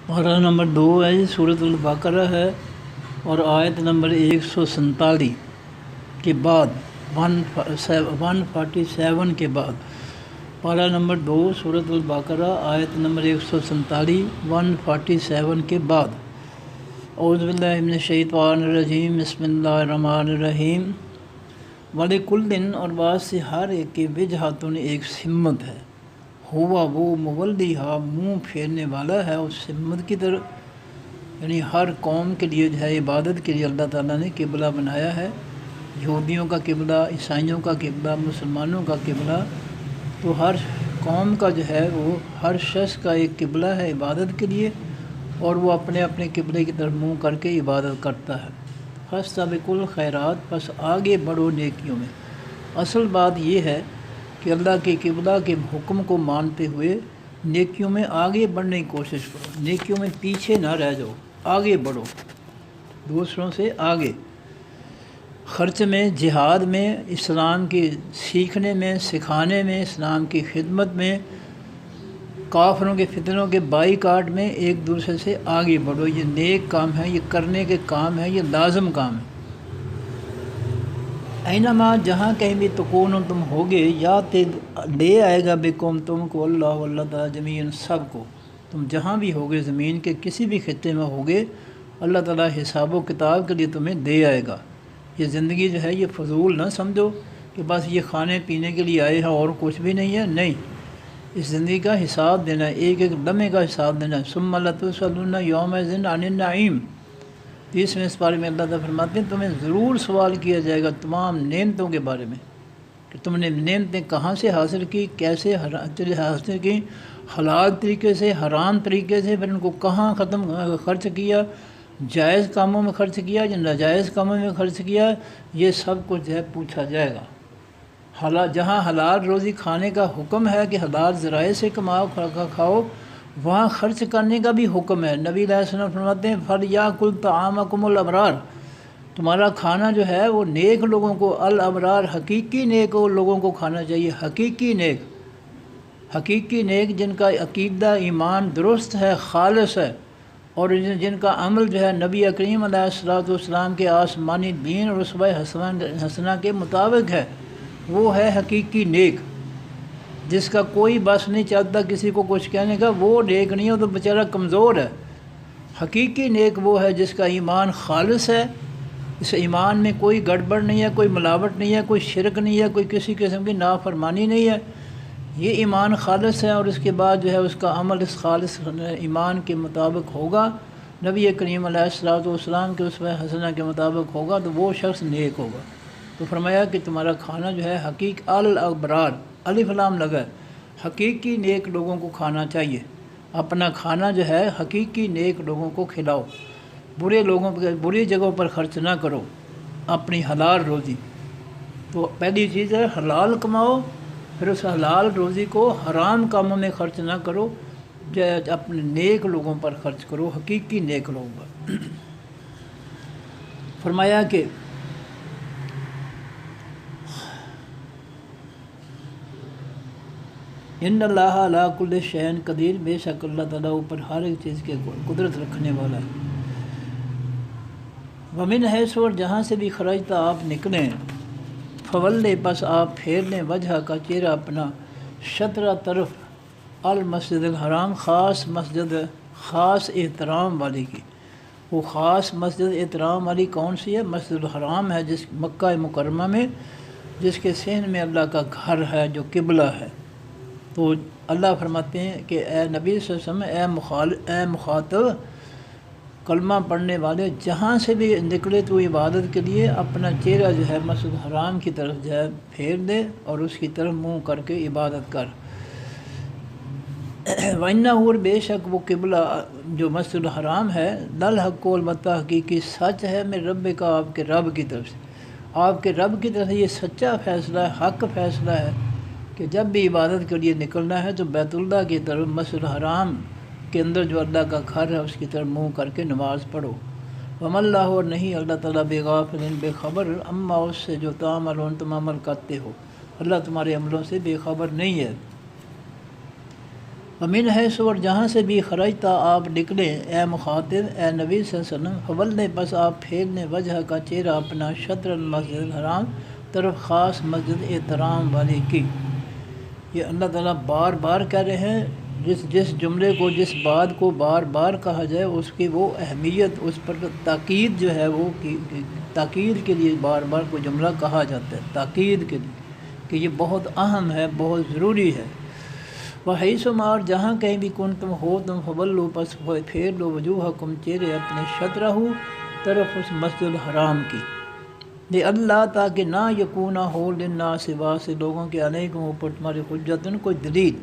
پارہ نمبر 2 ہے جی، سورۃ البقرہ ہے، اور آیت نمبر 147 کے بعد 147 کے بعد پارہ نمبر 2 سورۃ البقرہ آیت نمبر 147 147 کے بعد۔ اعوذ باللہ من الشیطان الرجیم، بسم اللہ الرحمن الرحیم۔ وَلِكُلٍّ، اور بعض سے ہر ایک کی وجہتن ایک سمت ہے، ہوا وہ مولدیہا منہ پھیرنے والا ہے اس سمت کی طرف، یعنی ہر قوم کے لیے جو ہے عبادت کے لیے اللہ تعالیٰ نے قبلہ بنایا ہے، یہودیوں کا قبلہ، عیسائیوں کا قبلہ، مسلمانوں کا قبلہ، تو ہر قوم کا جو ہے وہ ہر شخص کا ایک قبلہ ہے عبادت کے لیے، اور وہ اپنے اپنے قبلے کی طرف منہ کر کے عبادت کرتا ہے۔ فاستبقوا الخیرات، پس آگے بڑھو نیکیوں میں۔ اصل بات یہ ہے کہ اللہ کے قبلہ کے حکم کو مانتے ہوئے نیکیوں میں آگے بڑھنے کی کوشش کرو، نیکیوں میں پیچھے نہ رہ جاؤ، آگے بڑھو، دوسروں سے آگے، خرچ میں، جہاد میں، اسلام کی سیکھنے میں، سکھانے میں، اسلام کی خدمت میں، کافروں کے فتنوں کے بائیکاٹ میں، ایک دوسرے سے آگے بڑھو۔ یہ نیک کام ہے، یہ کرنے کے کام ہے، یہ لازم کام ہے۔ اینما، جہاں کہیں بھی تکون تم ہوگے، یا لے آئے گا بکم تم کو اللہ تعالیٰ جمیعاً سب کو، تم جہاں بھی ہوگے زمین کے کسی بھی خطے میں ہوگے، اللہ تعالیٰ حساب و کتاب کے لیے تمہیں دے آئے گا۔ یہ زندگی جو ہے یہ فضول نہ سمجھو کہ بس یہ کھانے پینے کے لیے آئے ہیں اور کچھ بھی نہیں ہے، نہیں، اس زندگی کا حساب دینا ہے، ایک ایک لمحے کا حساب دینا ہے۔ ثم لتسألن یومئذ عن النعیم، 30ویں اس بارے میں اللہ تعالیٰ فرماتے ہیں تمہیں ضرور سوال کیا جائے گا تمام نعمتوں کے بارے میں، کہ تم نے نعمتیں کہاں سے حاصل کی، کیسے حاصل کی، حلال طریقے سے، حرام طریقے سے، پھر ان کو کہاں خرچ کیا، جائز کاموں میں خرچ کیا یا ناجائز کاموں میں خرچ کیا، یہ سب کچھ جو ہے پوچھا جائے گا۔ جہاں حلال روزی کھانے کا حکم ہے کہ حلال ذرائع سے کھاؤ، وہاں خرچ کرنے کا بھی حکم ہے۔ نبی علیہ السلام فرماتے ہیں فَلْيَأْكُلْ طَعَامَكُمُ الْأَبْرَارُ، تمہارا کھانا جو ہے وہ نیک لوگوں کو، الابرار حقیقی نیک لوگوں کو کھانا چاہیے، حقیقی نیک جن کا عقیدہ ایمان درست ہے، خالص ہے، اور جن کا عمل جو ہے نبی کریم علیہ السلام کے آسمانی دین اور اسوہ حسنہ کے مطابق ہے، وہ ہے حقیقی نیک، جس کا کوئی بس نہیں چلتا کسی کو کچھ کہنے کا، وہ نیک نہیں ہو تو بیچارہ کمزور ہے۔ حقیقی نیک وہ ہے جس کا ایمان خالص ہے، اس ایمان میں کوئی گڑبڑ نہیں ہے، کوئی ملاوٹ نہیں ہے، کوئی شرک نہیں ہے، کوئی کسی قسم کی نافرمانی نہیں ہے، یہ ایمان خالص ہے، اور اس کے بعد جو ہے اس کا عمل اس خالص ایمان کے مطابق ہوگا، نبی کریم علیہ السلام کے اسوہ حسنہ کے مطابق ہوگا، تو وہ شخص نیک ہوگا۔ تو فرمایا کہ تمہارا کھانا جو ہے الابرار، الف لام لگا ہے، حقیقی نیک لوگوں کو کھانا چاہیے، اپنا کھانا جو ہے حقیقی نیک لوگوں کو کھلاؤ، بری جگہوں پر خرچ نہ کرو، اپنی حلال روزی، تو پہلی چیز ہے حلال کماؤ، پھر اس حلال روزی کو حرام کاموں میں خرچ نہ کرو، اپنے نیک لوگوں پر خرچ کرو، حقیقی نیک لوگوں پر۔ فرمایا کہ ان اللہ علی کل شیء قدیر، بے شک اللہ تعالیٰ اوپر ہر ایک چیز کے قدرت رکھنے والا ہے۔ ومن حیث، اور جہاں سے بھی خرجتا آپ نکلیں، فولے، پس آپ پھیر لیں، وجہ کا چہرہ اپنا، شطرہ طرف، المسجد الحرام، خاص مسجد، خاص احترام والی کی۔ وہ خاص مسجد احترام والی کون سی ہے؟ مسجد الحرام ہے، جس مکہ مکرمہ میں، جس کے صحن میں اللہ کا گھر ہے جو قبلہ ہے۔ تو اللہ فرماتے ہیں کہ اے نبی صلی اللہ علیہ وسلم، اے مخاطب، کلمہ پڑھنے والے، جہاں سے بھی نکلے تو عبادت کے لیے اپنا چہرہ جو ہے مسجد الحرام کی طرف جو ہے پھیر دے، اور اس کی طرف منہ کر کے عبادت کر۔ وَإِنَّهُ، بے شک وہ قبلہ جو مسجد الحرام ہے، لَلْحَقُّ، البتہ حقیقی سچ ہے، میرے رب کا، آپ کے رب کی طرف سے، آپ کے رب کی طرف سے یہ سچا فیصلہ ہے، حق فیصلہ ہے کہ جب بھی عبادت کے لیے نکلنا ہے تو بیت اللہ کی طرف، مسجد الحرام کے اندر جو اللہ کا گھر ہے اس کی طرف منہ کر کے نماز پڑھو۔ وَمَا اللَّهُ، اور نہیں اللہ تعالیٰ، بغافل، بے خبر، اما اس سے جو تعملون، تم عمل کرتے ہو، اللہ تمہارے عملوں سے بے خبر نہیں ہے۔ ومن حیث اور جہاں سے بھی خرجتا آپ نکلیں اے مخاطب اے نبی صلی اللہ علیہ وسلم فولنے بس آپ پھیر لیں وجہ کا چہرہ اپنا شطر المسجد الحرام طرف خاص مسجد احترام والے کی۔ یہ اللہ تعالیٰ بار بار کہہ رہے ہیں، جس جملے کو جس بات کو بار بار کہا جائے اس کی وہ اہمیت، اس پر تاکید جو ہے وہ تاکید کے لیے بار بار کوئی جملہ کہا جاتا ہے، تاکید کے لیے کہ یہ بہت اہم ہے، بہت ضروری ہے۔ وحیث مار جہاں کہیں بھی کن تم ہو تم فولو پس پھیر لو وجوہکم چہرے اپنے شطرہ طرف اس مسجد الحرام کی، یہ اللہ تاکہ نہ یکونہ ہو للناس سے لوگوں کے علیکم اوپر تمہاری حجتن کوئی دلیل۔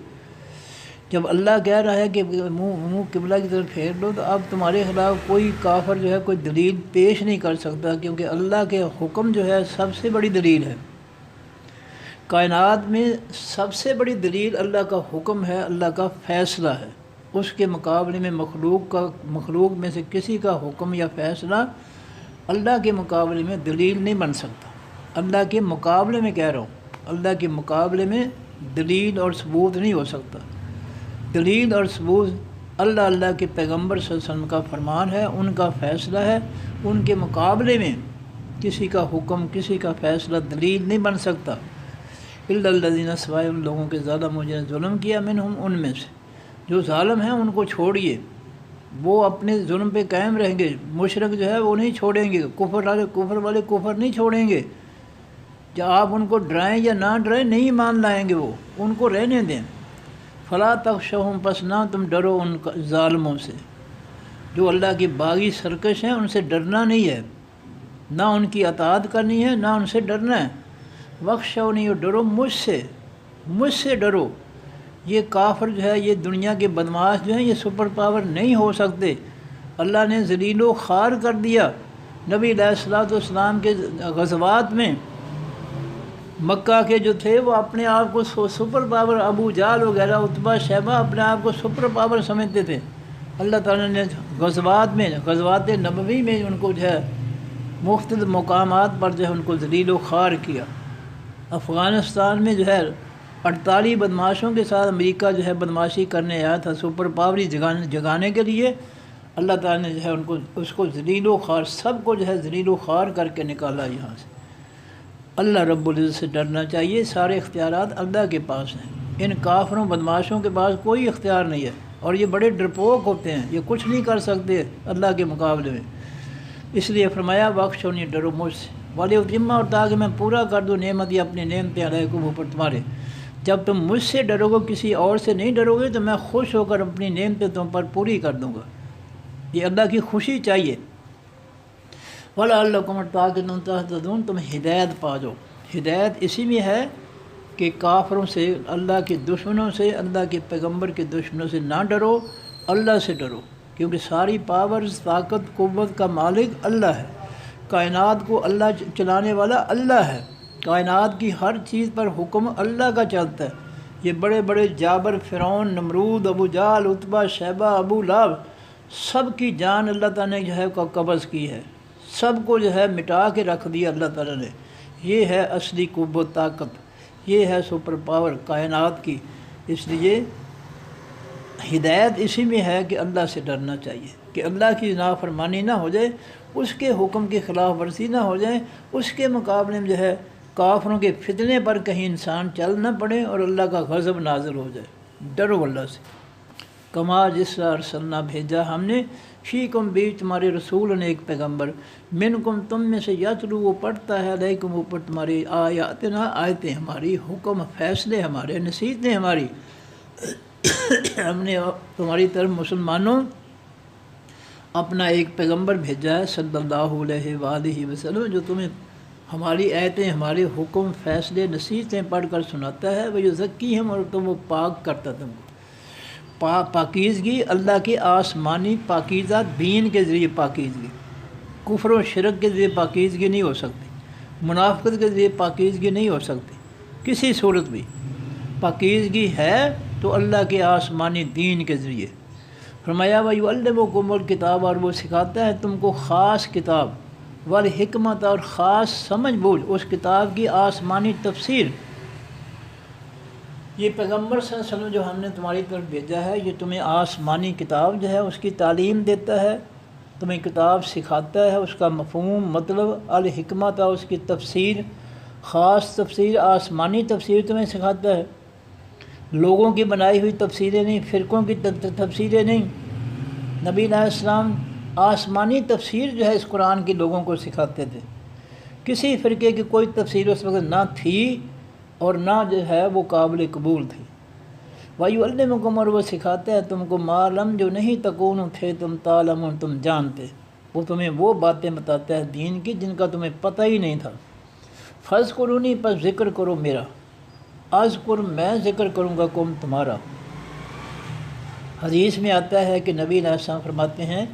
جب اللہ کہہ رہا ہے کہ منہ قبلہ کی طرف پھیر لو تو اب تمہارے خلاف کوئی کافر جو ہے کوئی دلیل پیش نہیں کر سکتا، کیونکہ اللہ کے حکم جو ہے سب سے بڑی دلیل ہے۔ کائنات میں سب سے بڑی دلیل اللہ کا حکم ہے، اللہ کا فیصلہ ہے۔ اس کے مقابلے میں مخلوق میں سے کسی کا حکم یا فیصلہ اللہ کے مقابلے میں دلیل نہیں بن سکتا۔ اللہ کے مقابلے میں کہہ رہا ہوں، اللہ کے مقابلے میں دلیل اور ثبوت نہیں ہو سکتا۔ دلیل اور ثبوت اللہ کے پیغمبر صلی اللہ علیہ وسلم کا فرمان ہے، ان کا فیصلہ ہے، ان کے مقابلے میں کسی کا حکم، کسی کا فیصلہ دلیل نہیں بن سکتا۔ الا الذین سوائے ان لوگوں کے ظالموا جنہوں نے ظلم کیا منہم ان میں سے، جو ظالم ہیں ان کو چھوڑیے، وہ اپنے ظلم پہ قائم رہیں گے۔ مشرک جو ہے وہ نہیں چھوڑیں گے، کفر والے کفر نہیں چھوڑیں گے، جب آپ ان کو ڈرائیں یا نہ ڈرائیں نہیں مان لائیں گے، وہ ان کو رہنے دیں۔ فلا تخشوہم پس نہ تم ڈرو ان ظالموں سے، جو اللہ کی باغی سرکش ہیں ان سے ڈرنا نہیں ہے، نہ ان کی اطاعت کرنی ہے نہ ان سے ڈرنا ہے۔ وخشونی اور ڈرو مجھ سے ڈرو۔ یہ کافر جو ہے، یہ دنیا کے بدماش جو ہیں، یہ سپر پاور نہیں ہو سکتے۔ اللہ نے ذلیل و خوار کر دیا۔ نبی علیہ الصلوۃ والسلام کے غزوات میں مکہ کے جو تھے وہ اپنے آپ کو سپر پاور، ابو جہل وغیرہ، عتبہ شیبہ اپنے آپ کو سپر پاور سمجھتے تھے۔ اللہ تعالیٰ نے غزوات نبوی میں ان کو جو ہے مختلف مقامات پر جو ہے ان کو ذلیل و خوار کیا۔ افغانستان میں جو ہے 48 بدماشوں کے ساتھ امریکہ جو ہے بدماشی کرنے آیا تھا، سپر پاوری جگانے کے لیے۔ اللہ تعالیٰ نے جو ہے اس کو ذلیل و خوار، سب کو جو ہے ذلیل و خوار کر کے نکالا یہاں سے۔ اللہ رب العزت سے ڈرنا چاہیے، سارے اختیارات اللہ کے پاس ہیں، ان کافروں بدماشوں کے پاس کوئی اختیار نہیں ہے، اور یہ بڑے ڈرپوک ہوتے ہیں، یہ کچھ نہیں کر سکتے اللہ کے مقابلے میں۔ اس لیے فرمایا بخشونی ڈرو مجھ سے، وَلِأُتِمَّ اور تاکہ میں پورا کر دوں نعمتی اپنی نعمتیں علیکم اوپر تمہارے۔ جب تم مجھ سے ڈرو گے، کسی اور سے نہیں ڈرو گے، تو میں خوش ہو کر اپنی نعمتیں تم پر پوری کر دوں گا۔ یہ اللہ کی خوشی چاہیے۔ وَلَعَلَّكُمْ تاکہ تم تہتدون، تم ہدایت پا جاؤ۔ ہدایت اسی میں ہے کہ کافروں سے، اللہ کے دشمنوں سے، اللہ کے پیغمبر کے دشمنوں سے نہ ڈرو، اللہ سے ڈرو، کیونکہ ساری پاورز، طاقت، قوت کا مالک اللہ ہے۔ کائنات کو اللہ چلانے والا اللہ ہے، کائنات کی ہر چیز پر حکم اللہ کا چلتا ہے۔ یہ بڑے بڑے جابر، فرعون، نمرود، ابو جہل، عتبہ شیبہ، ابو لہب، سب کی جان اللہ تعالیٰ نے جو ہے قبض کی ہے، سب کو جو ہے مٹا کے رکھ دیا اللہ تعالیٰ نے۔ یہ ہے اصلی قوت، طاقت، یہ ہے سپر پاور کائنات کی۔ اس لیے ہدایت اسی میں ہے کہ اللہ سے ڈرنا چاہیے، کہ اللہ کی نافرمانی نہ ہو جائے، اس کے حکم کی خلاف ورزی نہ ہو جائے، اس کے مقابلے میں جو ہے کافروں کے فتنے پر کہیں انسان چل نہ پڑے اور اللہ کا غضب نازل ہو جائے۔ ڈرو اللہ سے۔ کما جس طرح ارسلنا بھیجا ہم نے، فیکم بیچ تمہارے رسول نے ایک پیغمبر، منکم تم میں سے یتلو وہ پڑھتا ہے، علیکم اوپر تمہاری آیاتنا آیتیں ہماری، حکم فیصلے ہمارے، نصیحتیں ہماری۔ ہم نے تمہاری طرف مسلمانوں اپنا ایک پیغمبر بھیجا ہے صلی اللہ علیہ وآلہ وسلم، جو تمہیں ہماری آیتیں، ہمارے حکم، فیصلے، نصیحتیں پڑھ کر سناتا ہے۔ وہ یزکیہم اور تم وہ پاک کرتا تم کو۔ پاکیزگی اللہ کے آسمانی پاکیزہ دین کے ذریعے پاکیزگی، کفر و شرک کے ذریعے پاکیزگی نہیں ہو سکتی، منافقت کے ذریعے پاکیزگی نہیں ہو سکتی کسی صورت بھی۔ پاکیزگی ہے تو اللہ کے آسمانی دین کے ذریعے۔ فرمایا وَيُعَلِّمُكُمُ الْكِتَابَ اور وہ سکھاتا ہے تم کو خاص کتاب، والحکمت اور خاص سمجھ بوجھ، اس کتاب کی آسمانی تفسیر۔ یہ پیغمبر صلی اللہ علیہ وسلم جو ہم نے تمہاری طرف بھیجا ہے، یہ تمہیں آسمانی کتاب جو ہے اس کی تعلیم دیتا ہے، تمہیں کتاب سکھاتا ہے، اس کا مفہوم مطلب الحکمت اور اس کی تفسیر، خاص تفسیر، آسمانی تفسیر تمہیں سکھاتا ہے، لوگوں کی بنائی ہوئی تفسیریں نہیں، فرقوں کی تفسیریں نہیں۔ نبی علیہ السلام آسمانی تفسیر جو ہے اس قرآن کی لوگوں کو سکھاتے تھے۔ کسی فرقے کی کوئی تفسیر اس وقت نہ تھی اور نہ جو ہے وہ قابل قبول تھی۔ وَيُعَلِّمُكُمْ، اور وہ سکھاتا ہے تم کو، ما لم، جو نہیں تکون تھے تم، تعلمون، تم جانتے، وہ تمہیں وہ باتیں بتاتا ہے دین کی جن کا تمہیں پتہ ہی نہیں تھا۔ فاذکرونی، پس ذکر کرو میرا، اذکر، میں ذکر کروں گا کم، تمہارا۔ حدیث میں آتا ہے کہ نبی علیہ السلام فرماتے ہیں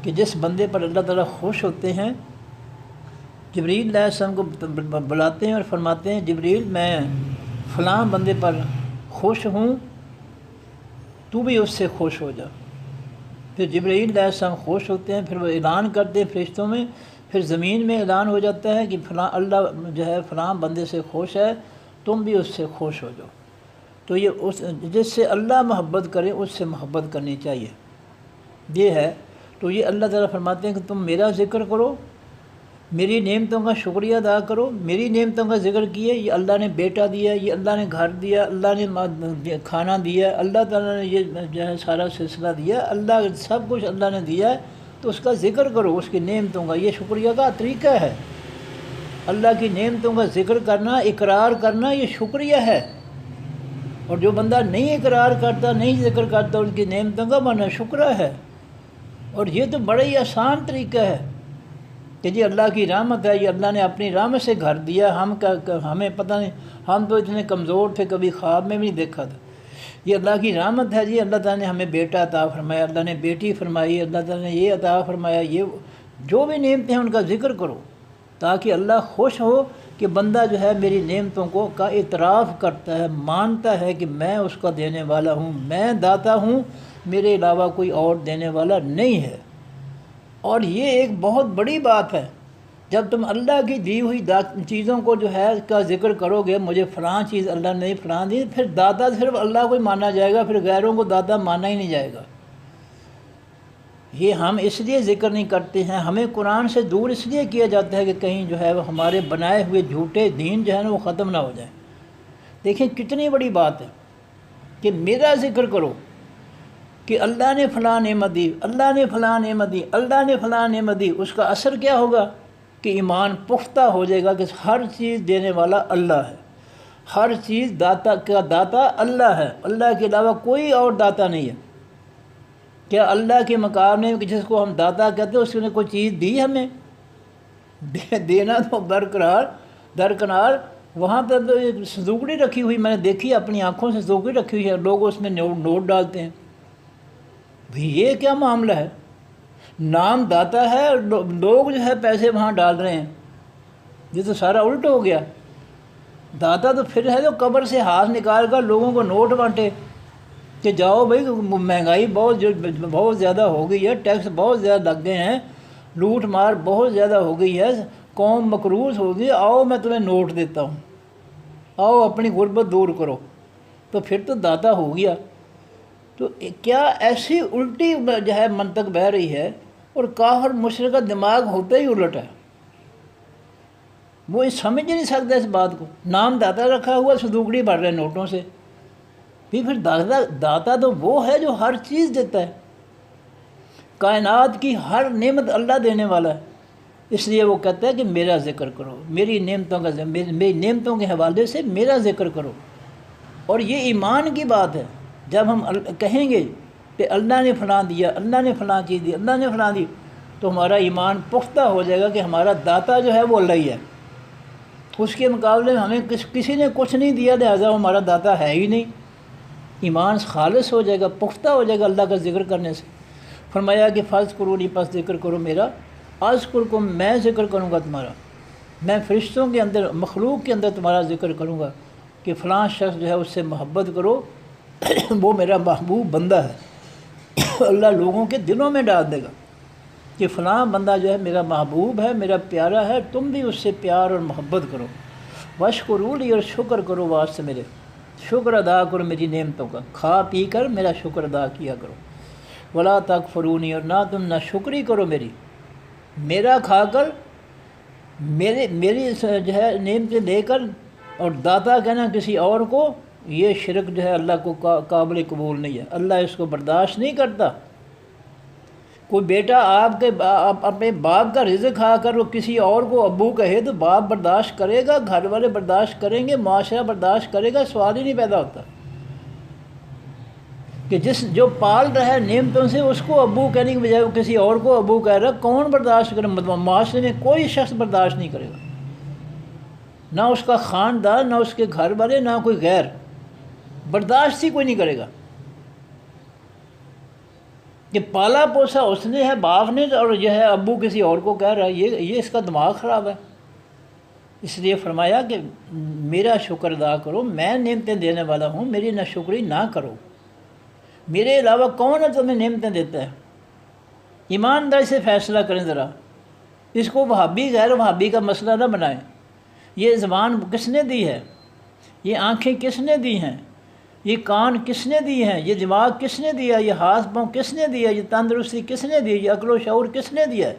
کہ جس بندے پر اللہ تعالیٰ خوش ہوتے ہیں، جبریل علیہ السلام کو بلاتے ہیں اور فرماتے ہیں جبریل میں فلاں بندے پر خوش ہوں، تو بھی اس سے خوش ہو جا۔ پھر جبریل علیہ السلام خوش ہوتے ہیں، پھر وہ اعلان کرتے ہیں فرشتوں میں، پھر زمین میں اعلان ہو جاتا ہے کہ فلاں اللہ جو ہے فلاں بندے سے خوش ہے، تم بھی اس سے خوش ہو جاؤ۔ تو یہ اس جس سے اللہ محبت کرے اس سے محبت کرنی چاہیے، یہ ہے۔ تو یہ اللہ تعالیٰ فرماتے ہیں کہ تم میرا ذکر کرو، میری نعمتوں کا شکریہ ادا کرو، میری نعمتوں کا ذکر کیے، یہ اللہ نے بیٹا دیا، یہ اللہ نے گھر دیا، اللہ نے کھانا دیا، اللہ تعالیٰ نے یہ جو ہے سارا سلسلہ دیا، اللہ سب کچھ اللہ نے دیا ہے، تو اس کا ذکر کرو، اس کی نعمتوں کا۔ یہ شکریہ کا طریقہ ہے، اللہ کی نعمتوں کا ذکر کرنا، اقرار کرنا، یہ شکریہ ہے۔ اور جو بندہ نہیں اقرار کرتا، نہیں ذکر کرتا ان کی نعمتوں کا، مانا شکرہ ہے۔ اور یہ تو بڑا ہی آسان طریقہ ہے کہ جی اللہ کی رحمت ہے، یہ اللہ نے اپنی رحمت سے گھر دیا، ہمیں پتہ نہیں، ہم تو اتنے کمزور تھے، کبھی خواب میں بھی نہیں دیکھا تھا۔ یہ اللہ کی رحمت ہے جی، اللہ تعالیٰ نے ہمیں بیٹا عطا فرمایا، اللہ نے بیٹی فرمائی، اللہ تعالیٰ نے یہ عطا فرمایا، یہ جو بھی نعمتیں ہیں ان کا ذکر کرو، تاکہ اللہ خوش ہو کہ بندہ جو ہے میری نعمتوں کا اعتراف کرتا ہے، مانتا ہے کہ میں اس کا دینے والا ہوں، میں داتا ہوں، میرے علاوہ کوئی اور دینے والا نہیں ہے۔ اور یہ ایک بہت بڑی بات ہے، جب تم اللہ کی دی ہوئی چیزوں کو جو ہے کا ذکر کرو گے، مجھے فلاں چیز اللہ نے فلاں دی، پھر داتا صرف اللہ کو ہی مانا جائے گا، پھر غیروں کو داتا مانا ہی نہیں جائے گا۔ یہ ہم اس لیے ذکر نہیں کرتے ہیں، ہمیں قرآن سے دور اس لیے کیا جاتا ہے کہ کہیں جو ہے وہ ہمارے بنائے ہوئے جھوٹے دین جو ہے نا وہ ختم نہ ہو جائیں۔ دیکھیں کتنی بڑی بات ہے کہ میرا ذکر کرو کہ اللہ نے فلاں نعمت دی، اللہ نے فلاں نعمت دی، اللہ نے فلاں نعمت دی۔ اس کا اثر کیا ہوگا کہ ایمان پختہ ہو جائے گا کہ ہر چیز دینے والا اللہ ہے، ہر چیز داتا کا داتا اللہ ہے، اللہ کے علاوہ کوئی اور داتا نہیں ہے۔ کیا اللہ کے مقام میں جس کو ہم داتا کہتے ہیں اس نے کوئی چیز دی ہمیں؟ دینا تو درکنار۔ وہاں پر تو ایک صندوقڑی رکھی ہوئی، میں نے دیکھی اپنی آنکھوں سے، صندوقڑی رکھی ہوئی ہے، لوگ اس میں نوٹ ڈالتے ہیں۔ بھئی یہ کیا معاملہ ہے؟ نام داتا ہے اور لوگ جو ہے پیسے وہاں ڈال رہے ہیں، یہ تو سارا الٹ ہو گیا۔ داتا تو پھر ہے جو قبر سے ہاتھ نکال کر لوگوں کو نوٹ بانٹے کہ جاؤ بھائی، مہنگائی بہت زیادہ ہو گئی ہے، ٹیکس بہت زیادہ لگ گئے ہیں، لوٹ مار بہت زیادہ ہو گئی ہے، قوم مقروض ہو گئی، آؤ میں تمہیں نوٹ دیتا ہوں، آؤ اپنی غربت دور کرو، تو پھر تو داتا ہو گیا۔ تو کیا ایسی الٹی جو ہے منطق بہہ رہی ہے، اور کافر مشرک کا دماغ ہوتا ہی الٹ ہے، وہ سمجھ نہیں سکتا اس بات کو۔ نام داتا رکھا ہوا، صندوقڑی بھر رہے نوٹوں سے، پھر داتا تو وہ ہے جو ہر چیز دیتا ہے، کائنات کی ہر نعمت اللہ دینے والا ہے۔ اس لیے وہ کہتا ہے کہ میرا ذکر کرو، میری نعمتوں کے حوالے سے میرا ذکر کرو۔ اور یہ ایمان کی بات ہے، جب ہم کہیں گے کہ اللہ نے فلاں دیا، اللہ نے فلاں چیز دی، اللہ نے فلاں دی، تو ہمارا ایمان پختہ ہو جائے گا کہ ہمارا داتا جو ہے وہ اللہ ہی ہے، اس کے مقابلے میں ہمیں کسی نے کچھ نہیں دیا، لہٰذا وہ ہمارا داتا ہے ہی نہیں۔ ایمان خالص ہو جائے گا، پختہ ہو جائے گا اللہ کا ذکر کرنے سے۔ فرمایا کہ فاذکرونی، پس ذکر کرو میرا، اذکرکم، میں ذکر کروں گا تمہارا، میں فرشتوں کے اندر، مخلوق کے اندر تمہارا ذکر کروں گا کہ فلاں شخص جو ہے اس سے محبت کرو، وہ میرا محبوب بندہ ہے۔ اللہ لوگوں کے دلوں میں ڈال دے گا کہ فلاں بندہ جو ہے میرا محبوب ہے، میرا پیارا ہے، تم بھی اس سے پیار اور محبت کرو۔ واشکروا لی، اور شکر کرو واسطے میرے، شکر ادا کرو میری نعمتوں کا، کھا پی کر میرا شکر ادا کیا کرو۔ ولا تکفرونی، اور نہ تم ناشکری کرو میری، میرا کھا کر میری جو ہے نعمتیں دے کر اور داتا کہنا کسی اور کو، یہ شرک جو ہے اللہ کو قابل قبول نہیں ہے، اللہ اس کو برداشت نہیں کرتا۔ کوئی بیٹا آپ کے اپنے باپ کا رزق کھا کر وہ کسی اور کو ابو کہے تو باپ برداشت کرے گا، گھر والے برداشت کریں گے، معاشرہ برداشت کرے گا؟ سوال ہی نہیں پیدا ہوتا کہ جو پال رہا ہے نعمتوں سے اس کو ابو کہنے کی بجائے وہ کسی اور کو ابو کہہ رہا ہے، کون برداشت کرے؟ معاشرے میں کوئی شخص برداشت نہیں کرے گا، نہ اس کا خاندان، نہ اس کے گھر والے، نہ کوئی غیر، برداشت ہی کوئی نہیں کرے گا کہ پالا پوسا اس نے ہے باپ نے، اور جو ہے ابو کسی اور کو کہہ رہا ہے، یہ اس کا دماغ خراب ہے۔ اس لیے فرمایا کہ میرا شکر ادا کرو، میں نعمتیں دینے والا ہوں، میری ناشکری نہ کرو۔ میرے علاوہ کون ہے تمہیں نعمتیں دیتا ہے؟ ایمانداری سے فیصلہ کریں ذرا، اس کو وہابی غیر وہابی کا مسئلہ نہ بنائیں۔ یہ زبان کس نے دی ہے؟ یہ آنکھیں کس نے دی ہیں؟ یہ کان کس نے دی ہیں؟ یہ دماغ کس نے دیا؟ یہ ہاتھ پاؤں کس نے دیا؟ یہ تندرستی کس نے دی؟ یہ عقل و شعور کس نے دیا ہے؟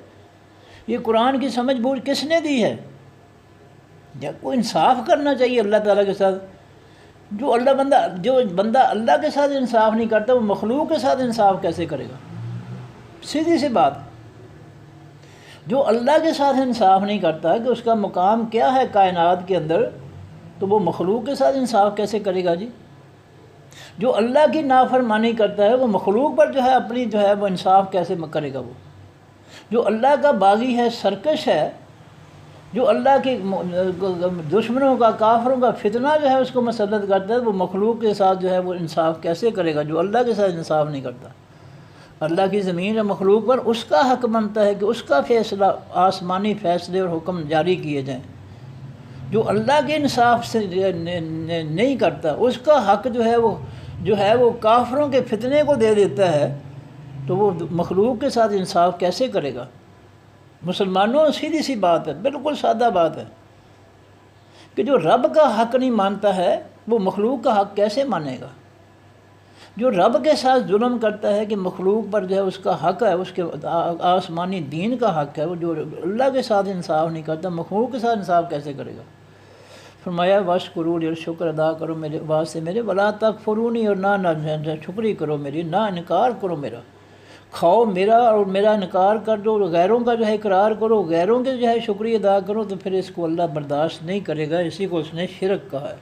یہ قرآن کی سمجھ بوجھ کس نے دی ہے؟ یا کوئی انصاف کرنا چاہیے اللہ تعالیٰ کے ساتھ۔ جو بندہ اللہ کے ساتھ انصاف نہیں کرتا، وہ مخلوق کے ساتھ انصاف کیسے کرے گا؟ سیدھی سی بات۔ جو اللہ کے ساتھ انصاف نہیں کرتا کہ اس کا مقام کیا ہے کائنات کے اندر، تو وہ مخلوق کے ساتھ انصاف کیسے کرے گا جی؟ جو اللہ کی نافرمانی کرتا ہے وہ مخلوق پر جو ہے اپنی جو ہے وہ انصاف کیسے کرے گا؟ وہ جو اللہ کا باغی ہے، سرکش ہے، جو اللہ کے دشمنوں کا، کافروں کا فتنہ جو ہے اس کو مسلط کرتا ہے، وہ مخلوق کے ساتھ جو ہے وہ انصاف کیسے کرے گا جو اللہ کے ساتھ انصاف نہیں کرتا؟ اللہ کی زمین اور مخلوق پر اس کا حق بنتا ہے کہ اس کا فیصلہ، آسمانی فیصلے اور حکم جاری کیے جائیں۔ جو اللہ کے انصاف سے نہیں کرتا، اس کا حق جو ہے وہ کافروں کے فتنے کو دے دیتا ہے، تو وہ مخلوق کے ساتھ انصاف کیسے کرے گا؟ مسلمانوں، سیدھی سی بات ہے، بالکل سادہ بات ہے کہ جو رب کا حق نہیں مانتا ہے وہ مخلوق کا حق کیسے مانے گا؟ جو رب کے ساتھ ظلم کرتا ہے کہ مخلوق پر جو ہے اس کا حق ہے، اس کے آسمانی دین کا حق ہے، وہ جو اللہ کے ساتھ انصاف نہیں کرتا، مخلوق کے ساتھ انصاف کیسے کرے گا؟ فرمایا واشکرونی، اور شکر ادا کرو میرے واسطے میرے، ولا تکفرونی، اور نہ شکری کرو میری، نہ انکار کرو میرا۔ کھاؤ میرا اور میرا انکار کر دو، غیروں کا جو ہے اقرار کرو، غیروں کے جو ہے شکریہ ادا کرو، تو پھر اس کو اللہ برداشت نہیں کرے گا۔ اسی کو اس نے شرک کہا ہے۔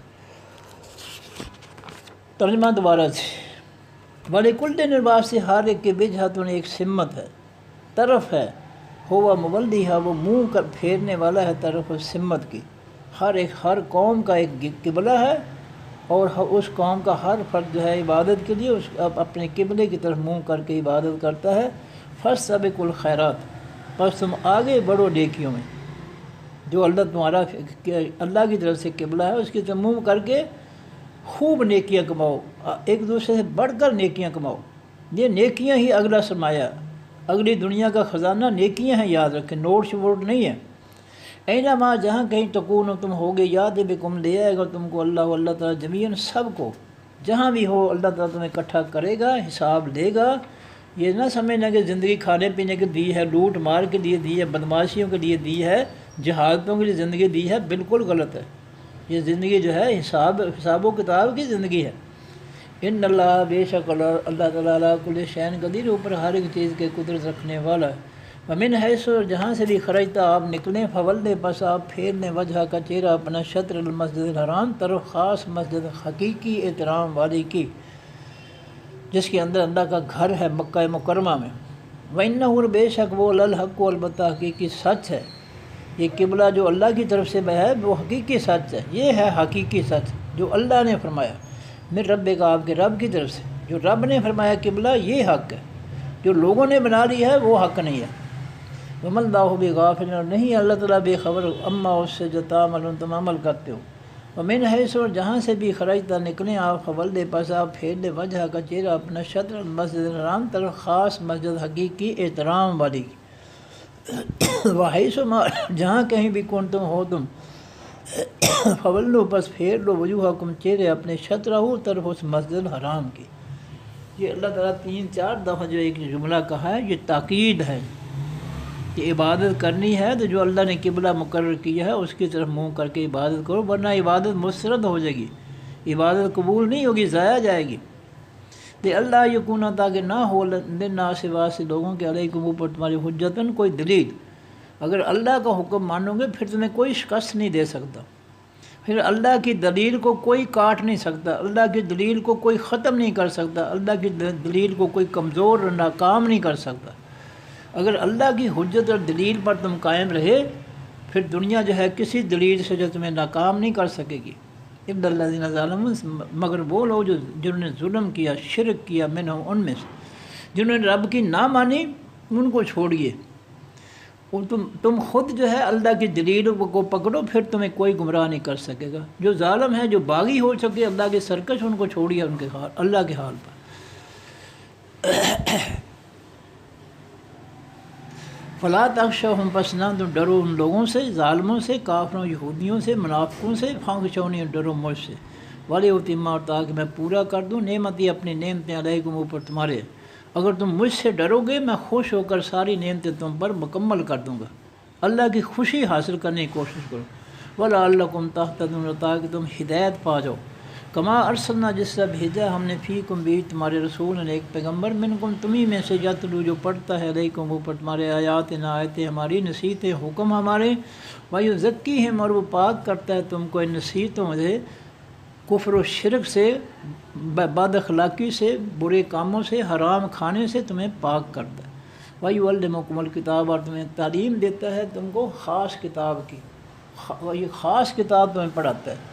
ترجمہ دوبارہ سے، وَلِكُلٍّ، واسطے ہر ایک کے وجہۃ، ایک سمت ہے، طرف ہے، ہوا مولدیہا، وہ منہ کر پھیرنے والا ہے طرف اس سمت کی۔ ہر قوم کا ایک قبلہ ہے، اور اس قوم کا ہر فرد جو ہے عبادت کے لیے اپنے قبلے کی طرف منہ کر کے عبادت کرتا ہے۔ فَاسْتَبِقُوا الْخَيْرَاتِ، پس تم آگے بڑھو نیکیوں میں۔ جو اللہ کی طرف سے قبلہ ہے اس کی طرف منہ کر کے خوب نیکیاں کماؤ، ایک دوسرے سے بڑھ کر نیکیاں کماؤ۔ یہ نیکیاں ہی اگلا سرمایہ، اگلی دنیا کا خزانہ نیکیاں ہیں، یاد رکھیں، نوٹ شوٹ نہیں ہے۔ اینما، جہاں کہیں تکون تم ہوگے، یاد بکم، لے آئے گا تم کو اللہ تعالیٰ جمیعاً، سب کو، جہاں بھی ہو اللہ تعالیٰ تمہیں اکٹھا کرے گا، حساب لے گا۔ یہ نہ سمجھنا کہ زندگی کھانے پینے کے دی ہے، لوٹ مار کے لیے دی ہے، بدماشیوں کے لیے دی ہے، جہالتوں کے لیے زندگی دی ہے، بالکل غلط ہے۔ یہ زندگی جو ہے حساب و کتاب کی زندگی ہے۔ ان اللہ، بے شک اللہ تعالیٰ کل شین قدیر، اوپر ہر ایک چیز کے قدرت رکھنے والا ہے۔ ومن حیث، جہاں سے بھی خرجتا آپ نکلیں، فولے، پس آپ پھیرنے وجہ کا چہرہ اپنا، شطر المسجد الحرام، طرف خاص مسجد حقیقی احترام والی کی، جس کے اندر اللہ کا گھر ہے مکہ مکرمہ میں۔ وَإِنَّهُ، بے شک وہ، للحق، البتہ حقیقی سچ ہے۔ یہ قبلہ جو اللہ کی طرف سے ہے وہ حقیقی سچ ہے، یہ ہے حقیقی سچ جو اللہ نے فرمایا، من رب کا، آپ کے رب کی طرف سے، جو رب نے فرمایا قبلہ یہ حق ہے، جو لوگوں نے بنا لی ہے وہ حق نہیں ہے۔ وَمَا اللَّهُ بِغَافِلٍ، اور نہیں اللہ تعالیٰ بے خبر، اما اس سے جو تعملون تم عمل کرتے ہو۔ وَمِنْ حَيْثُ، اور جہاں سے بھی خرجتا نکلیں آپ، فولے، پس آپ پھیر دے وجہ کا چہرہ اپنا، شطر المسجد الحرام، طرف خاص مسجد حقیقی احترام والی۔ وَحَيْثُ مَا، جہاں کہیں بھی کنتم ہو تم، فولو بس پھیر لو وجوہکم چہرے اپنے شطرہ طرف اس مسجد الحرام کی۔ یہ اللہ تعالیٰ 3-4 دفعہ جو ایک جملہ کہا ہے، یہ تاکید ہے کہ عبادت کرنی ہے تو جو اللہ نے قبلہ مقرر کیا ہے اس کی طرف منہ کر کے عبادت کرو، ورنہ عبادت مسترد ہو جائے گی، عبادت قبول نہیں ہوگی، ضائع جائے گی۔ کہ اللہ یکون، تاکہ نہ ہو للناس سے لوگوں کے علیکم اوپر تمہاری حجتن کوئی دلیل۔ اگر اللہ کا حکم مانو گے پھر تمہیں کوئی شکست نہیں دے سکتا، پھر اللہ کی دلیل کو کوئی کاٹ نہیں سکتا، اللہ کی دلیل کو کوئی ختم نہیں کر سکتا، اللہ کی دلیل کو کوئی کمزور اور ناکام نہیں کر سکتا۔ اگر اللہ کی حجت اور دلیل پر تم قائم رہے پھر دنیا جو ہے کسی دلیل سے جو تمہیں ناکام نہیں کر سکے گی۔ الا الذین ظلموا، مگر وہ لوگ جنہوں نے ظلم کیا، شرک کیا، منہم، ان میں سے جنہوں نے رب کی نہ مانی، ان کو چھوڑیے۔ تم خود جو ہے اللہ کی دلیل کو پکڑو، پھر تمہیں کوئی گمراہ نہیں کر سکے گا۔ جو ظالم ہے، جو باغی ہو چکے اللہ کے سرکش، ان کو چھوڑیے ان کے حال، اللہ کے حال پر۔ فلا تخشوہم، پس نہ تم ڈرو ان لوگوں سے، ظالموں سے، کافروں، یہودیوں سے، منافقوں سے، فاخشونی، ڈرو مجھ سے، وَلِأُتِمَّ، اور تاکہ میں پورا کر دوں نعمتی، اپنی نعمتیں، علیکم، اوپر تمہارے۔ اگر تم مجھ سے ڈرو گے میں خوش ہو کر ساری نعمتیں تم پر مکمل کر دوں گا، اللہ کی خوشی حاصل کرنے کی کوشش کرو۔ وَلَعَلَّكُمْ تَهْتَدُونَ، تاکہ تم ہدایت پا جاؤ۔ کما ارسلنا، جس سے بھیجا ہم نے، فیکم، بھی تمہارے رسول نے، ایک پیغمبر، منکم، تمہیں میں سے، یتلو، جو پڑھتا ہے، علیکم، اوپر تمہارے، آیاتنا، آیتیں ہماری، نصیحتیں، حکم ہمارے، وَيُزَكِّيهِمْ، اور وہ پاک کرتا ہے تم کو ان نصیحتوں سے، کفر و شرک سے، بد اخلاقی سے، برے کاموں سے، حرام کھانے سے تمہیں پاک کرتا ہے۔ وَيُعَلِّمُكُمُ الْكِتَابَ، اور تمہیں تعلیم دیتا ہے تم کو خاص کتاب کی، یہ خاص کتاب تمہیں پڑھاتا ہے۔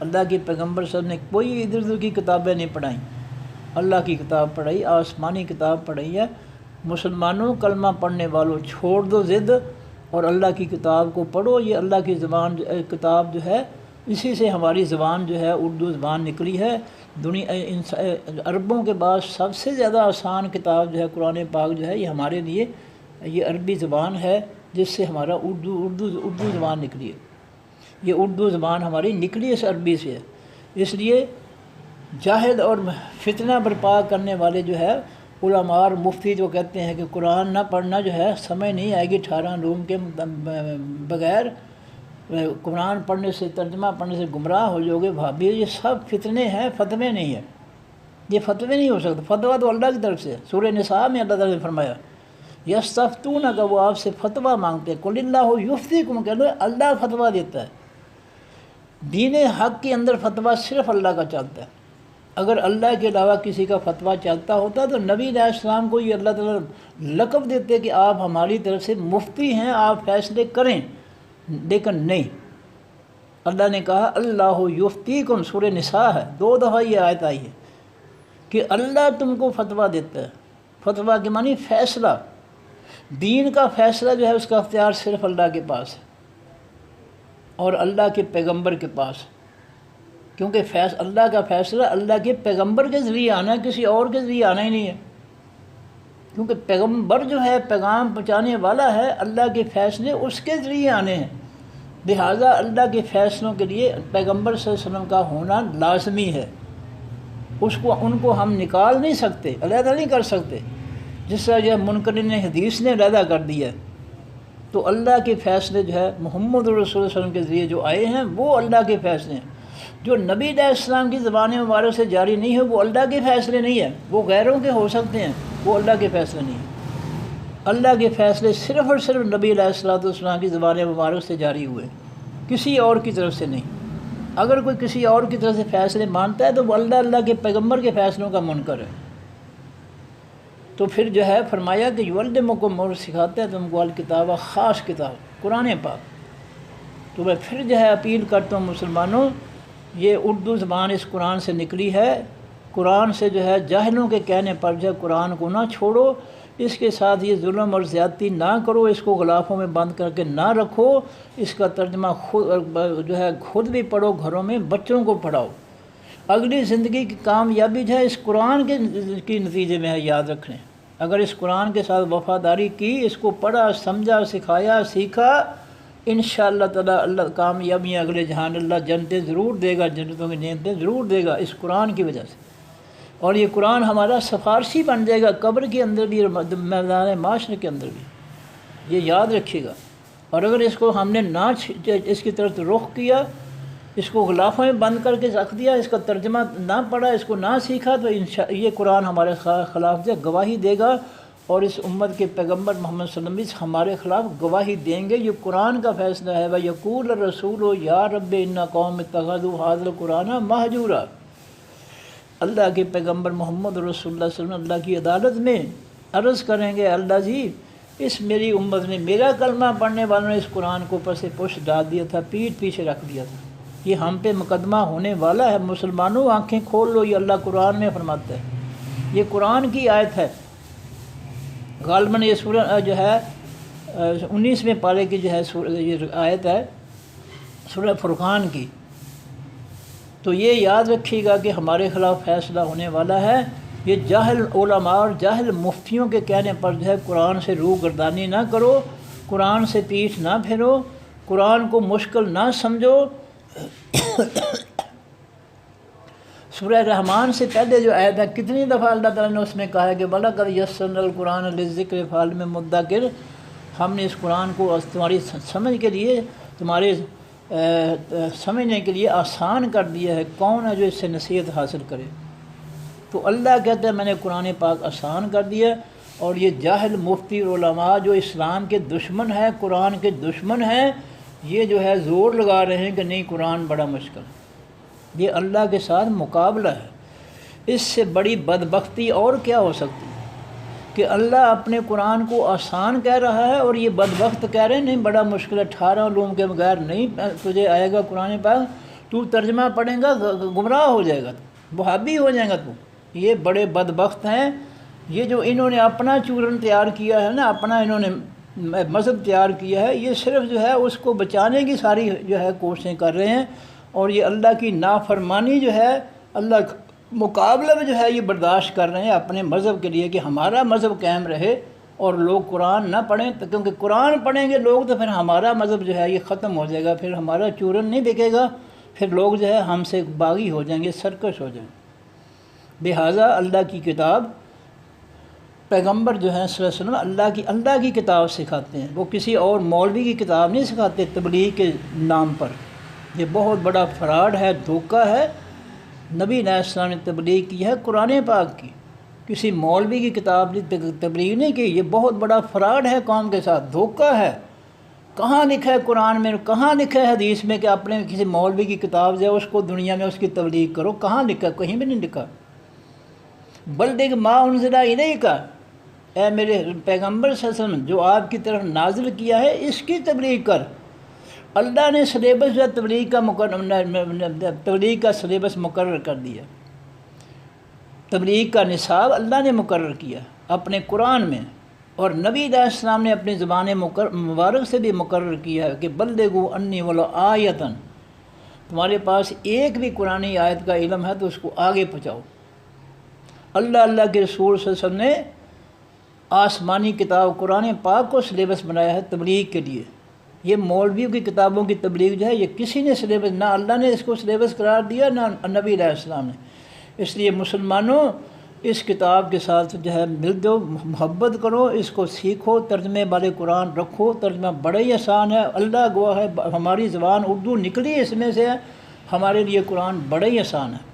اللہ کے پیغمبر صلی اللہ علیہ وسلم نے کوئی ادھر ادھر کی کتابیں نہیں پڑھائیں، اللہ کی کتاب پڑھائی، آسمانی کتاب پڑھائی ہے۔ مسلمانوں، کلمہ پڑھنے والوں، چھوڑ دو ضد اور اللہ کی کتاب کو پڑھو۔ یہ اللہ کی زبان کتاب جو ہے، اسی سے ہماری زبان جو ہے اردو زبان نکلی ہے۔ عربوں کے بعد سب سے زیادہ آسان کتاب جو ہے قرآن پاک جو ہے، یہ ہمارے لیے یہ عربی زبان ہے، جس سے ہمارا اردو زبان نکلی ہے۔ یہ اردو زبان ہماری نکلی اس عربی سے ہے۔ اس لیے جاہل اور فتنہ برپا کرنے والے جو ہے علماء اور مفتی جو کہتے ہیں کہ قرآن نہ پڑھنا جو ہے سمجھ نہیں آئے گی 18 علوم کے بغیر، قرآن پڑھنے سے، ترجمہ پڑھنے سے گمراہ ہو جاؤ گے، بھابھی، یہ سب فتنے ہیں، فتوے نہیں ہیں، یہ فتوے نہیں ہو سکتے۔ فتویٰ تو اللہ کی طرف سے ہے۔ سورہ نساء میں اللہ تعالیٰ نے فرمایا یستفتونک، وہ آپ سے فتویٰ مانگتے ہیں، قل اللہ یفتیکم، کہہ دو اللہ فتویٰ دیتا ہے۔ دین حق کے اندر فتویٰ صرف اللہ کا چلتا ہے۔ اگر اللہ کے علاوہ کسی کا فتویٰ چلتا ہوتا تو نبی علیہ السلام کو یہ اللہ تعالیٰ لقب دیتے کہ آپ ہماری طرف سے مفتی ہیں، آپ فیصلے کریں، لیکن نہیں۔ اللہ نے کہا اللہ یفتیکم، سورہ نساء ہے، 2 دفعہ یہ آیت آئی ہے کہ اللہ تم کو فتویٰ دیتا ہے۔ فتویٰ کے معنی فیصلہ، دین کا فیصلہ جو ہے اس کا اختیار صرف اللہ کے پاس ہے اور اللہ کے پیغمبر کے پاس، کیونکہ اللہ کا فیصلہ اللہ کے پیغمبر کے ذریعے آنا ہے، کسی اور کے ذریعے آنا ہی نہیں ہے، کیونکہ پیغمبر جو ہے پیغام پہنچانے والا ہے، اللہ کے فیصلے اس کے ذریعے آنے ہیں۔ لہٰذا اللہ کے فیصلوں کے لیے پیغمبر صلی اللہ علیہ وسلم کا ہونا لازمی ہے۔ ان کو ہم نکال نہیں سکتے، علیحدہ نہیں کر سکتے، جس طرح جو منکرین حدیث نے علیحدہ کر دیا ہے۔ تو اللہ کے فیصلے جو ہے محمد رسول اللہ صلی اللہ علیہ وسلم کے ذریعے جو آئے ہیں وہ اللہ کے فیصلے ہیں۔ جو نبی علیہ السلام کی زبان مبارک سے جاری نہیں ہے وہ اللہ کے فیصلے نہیں ہیں، وہ غیروں کے ہو سکتے ہیں، وہ اللہ کے فیصلے نہیں ہیں۔ اللہ کے فیصلے صرف اور صرف نبی علیہ السلام کی زبان مبارک سے جاری ہوئے، کسی اور کی طرف سے نہیں۔ اگر کوئی کسی اور کی طرف سے فیصلے مانتا ہے تو وہ اللہ کے پیغمبر کے فیصلوں کا منکر ہے۔ تو پھر جو ہے فرمایا کہ یعلمکم، اور سکھاتا ہے تم کو الکتاب، خاص کتاب قرآن پاک۔ تو میں پھر جو ہے اپیل کرتا ہوں مسلمانوں، یہ اردو زبان اس قرآن سے نکلی ہے، قرآن سے جو ہے جاہلوں کے کہنے پر جو ہے قرآن کو نہ چھوڑو، اس کے ساتھ یہ ظلم اور زیادتی نہ کرو، اس کو غلافوں میں بند کر کے نہ رکھو، اس کا ترجمہ خود بھی پڑھو، گھروں میں بچوں کو پڑھاؤ۔ اگلی زندگی کی کامیابی جو ہے اس قرآن کے نتیجے میں ہے، یاد رکھیں۔ اگر اس قرآن کے ساتھ وفاداری کی، اس کو پڑھا، سمجھا، سکھایا، سیکھا، انشاءاللہ تعالیٰ اللہ کامیابیاں اگلے جہان اللہ جنتیں ضرور دے گا، جنتوں کی نعمتیں ضرور دے گا اس قرآن کی وجہ سے۔ اور یہ قرآن ہمارا سفارشی بن جائے گا قبر کے اندر بھی اور میدان معاشرے کے اندر بھی، یہ یاد رکھیے گا۔ اور اگر اس کو ہم نے نہ اس کی طرف رخ کیا، اس کو غلافوں میں بند کر کے رکھ دیا، اس کا ترجمہ نہ پڑھا، اس کو نہ سیکھا، تو یہ قرآن ہمارے خلاف جو گواہی دے گا، اور اس امت کے پیغمبر محمد صلی اللہ علیہ وسلم ہمارے خلاف گواہی دیں گے۔ یہ قرآن کا فیصلہ ہے۔ وَيَقُولُ الرَّسُولُ يَا رَبِّ إِنَّ قَوْمِ اتَّخَذُوا هَٰذَا الْقُرْآنَ مَهْجُورًا۔ اللہ کے پیغمبر محمد رسول اللہ صلی اللہ علیہ وسلم اللہ کی عدالت میں عرض کریں گے، اللہ جی اس میری امت نے، میرا کلمہ پڑھنے والوں نے اس قرآن کو پس پشت ڈال دیا تھا، پیٹھ پیچھے رکھ دیا تھا۔ یہ ہم پہ مقدمہ ہونے والا ہے۔ مسلمانوں آنکھیں کھول لو، یہ اللہ قرآن میں فرماتا ہے، یہ قرآن کی آیت ہے۔ غالباً یہ سورہ جو ہے 19ویں پارے کی جو ہے یہ آیت ہے سورہ فرقان کی۔ تو یہ یاد رکھیے گا کہ ہمارے خلاف فیصلہ ہونے والا ہے۔ یہ جاہل علماء اور جاہل مفتیوں کے کہنے پر جو ہے قرآن سے روح گردانی نہ کرو، قرآن سے پیٹھ نہ پھیرو، قرآن کو مشکل نہ سمجھو۔ سورہ رحمان سے پہلے جو آیت ہے، کتنی دفعہ اللہ تعالیٰ نے اس میں کہا ہے کہ وَلَقَدْ يَسَّرْنَا الْقُرْآنَ لِلذِّكْرِ فَهَلْ مِن مُدَّكِرٍ۔ ہم نے اس قرآن کو تمہاری سمجھ کے لیے، تمہارے سمجھنے کے لیے آسان کر دیا ہے، کون ہے جو اس سے نصیحت حاصل کرے؟ تو اللہ کہتا ہے میں نے قرآن پاک آسان کر دیا۔ اور یہ جاہل مفتی اور علماء جو اسلام کے دشمن ہیں، قرآن کے دشمن ہیں، یہ جو ہے زور لگا رہے ہیں کہ نہیں قرآن بڑا مشکل ہے۔ یہ اللہ کے ساتھ مقابلہ ہے۔ اس سے بڑی بدبختی اور کیا ہو سکتی ہے کہ اللہ اپنے قرآن کو آسان کہہ رہا ہے اور یہ بدبخت کہہ رہے ہیں نہیں بڑا مشکل ہے، 18 علوم کے بغیر نہیں تجھے آئے گا قرآن پاک، تو ترجمہ پڑھیں گا گمراہ ہو جائے گا، تو وہابی ہو جائے گا تو۔ یہ بڑے بدبخت ہیں، یہ جو انہوں نے اپنا چورن تیار کیا ہے نا، اپنا انہوں نے مذہب تیار کیا ہے، یہ صرف جو ہے اس کو بچانے کی ساری جو ہے کوششیں کر رہے ہیں۔ اور یہ اللہ کی نافرمانی جو ہے، اللہ کا مقابلہ میں جو ہے یہ برداشت کر رہے ہیں اپنے مذہب کے لیے کہ ہمارا مذہب قائم رہے اور لوگ قرآن نہ پڑھیں، کیونکہ قرآن پڑھیں گے لوگ تو پھر ہمارا مذہب جو ہے یہ ختم ہو جائے گا، پھر ہمارا چورن نہیں بکے گا، پھر لوگ جو ہے ہم سے باغی ہو جائیں گے، سرکش ہو جائیں گے۔ لہٰذا اللہ کی کتاب، پیغمبر جو ہیں صلی اللہ علیہ وسلم اللہ کی کتاب سکھاتے ہیں، وہ کسی اور مولوی کی کتاب نہیں سکھاتے تبلیغ کے نام پر۔ یہ بہت بڑا فراڈ ہے، دھوکہ ہے۔ نبی علیہ السلام نے تبلیغ کی ہے قرآن پاک کی، کسی مولوی کی کتاب تبلیغ نہیں کی۔ یہ بہت بڑا فراڈ ہے قوم کے ساتھ، دھوکہ ہے۔ کہاں لکھا ہے قرآن میں، کہاں لکھا ہے حدیث میں کہ اپنے کسی مولوی کی کتاب جو ہے اس کو دنیا میں اس کی تبلیغ کرو؟ کہاں لکھا؟ کہیں بھی نہیں لکھا۔ بلغ ما انزل الیک، اے میرے پیغمبر صلی اللہ علیہ وسلم جو آپ کی طرف نازل کیا ہے اس کی تبلیغ کر۔ اللہ نے سلیبس جو ہے تبلیغ کا سلیبس مقرر کر دیا، تبلیغ کا نصاب اللہ نے مقرر کیا اپنے قرآن میں، اور نبی علیہ السلام نے اپنی زبان مبارک سے بھی مقرر کیا ہے کہ بلغوا انی ولو آیۃ، تمہارے پاس ایک بھی قرآن آیت کا علم ہے تو اس کو آگے پہنچاؤ۔ اللہ کے رسول صلی اللہ علیہ وسلم نے آسمانی کتاب قرآن پاک کو سلیبس بنایا ہے تبلیغ کے لیے۔ یہ مولویوں کی کتابوں کی تبلیغ جو ہے یہ کسی نے سلیبس، نہ اللہ نے اس کو سلیبس قرار دیا نہ نبی علیہ السلام نے۔ اس لیے مسلمانوں اس کتاب کے ساتھ جو ہے مل دو، محبت کرو، اس کو سیکھو، ترجمے والے قرآن رکھو، ترجمہ بڑا ہی آسان ہے۔ اللہ گواہ ہے، ہماری زبان اردو نکلی اس میں سے ہے، ہمارے لیے قرآن بڑا ہی آسان ہے۔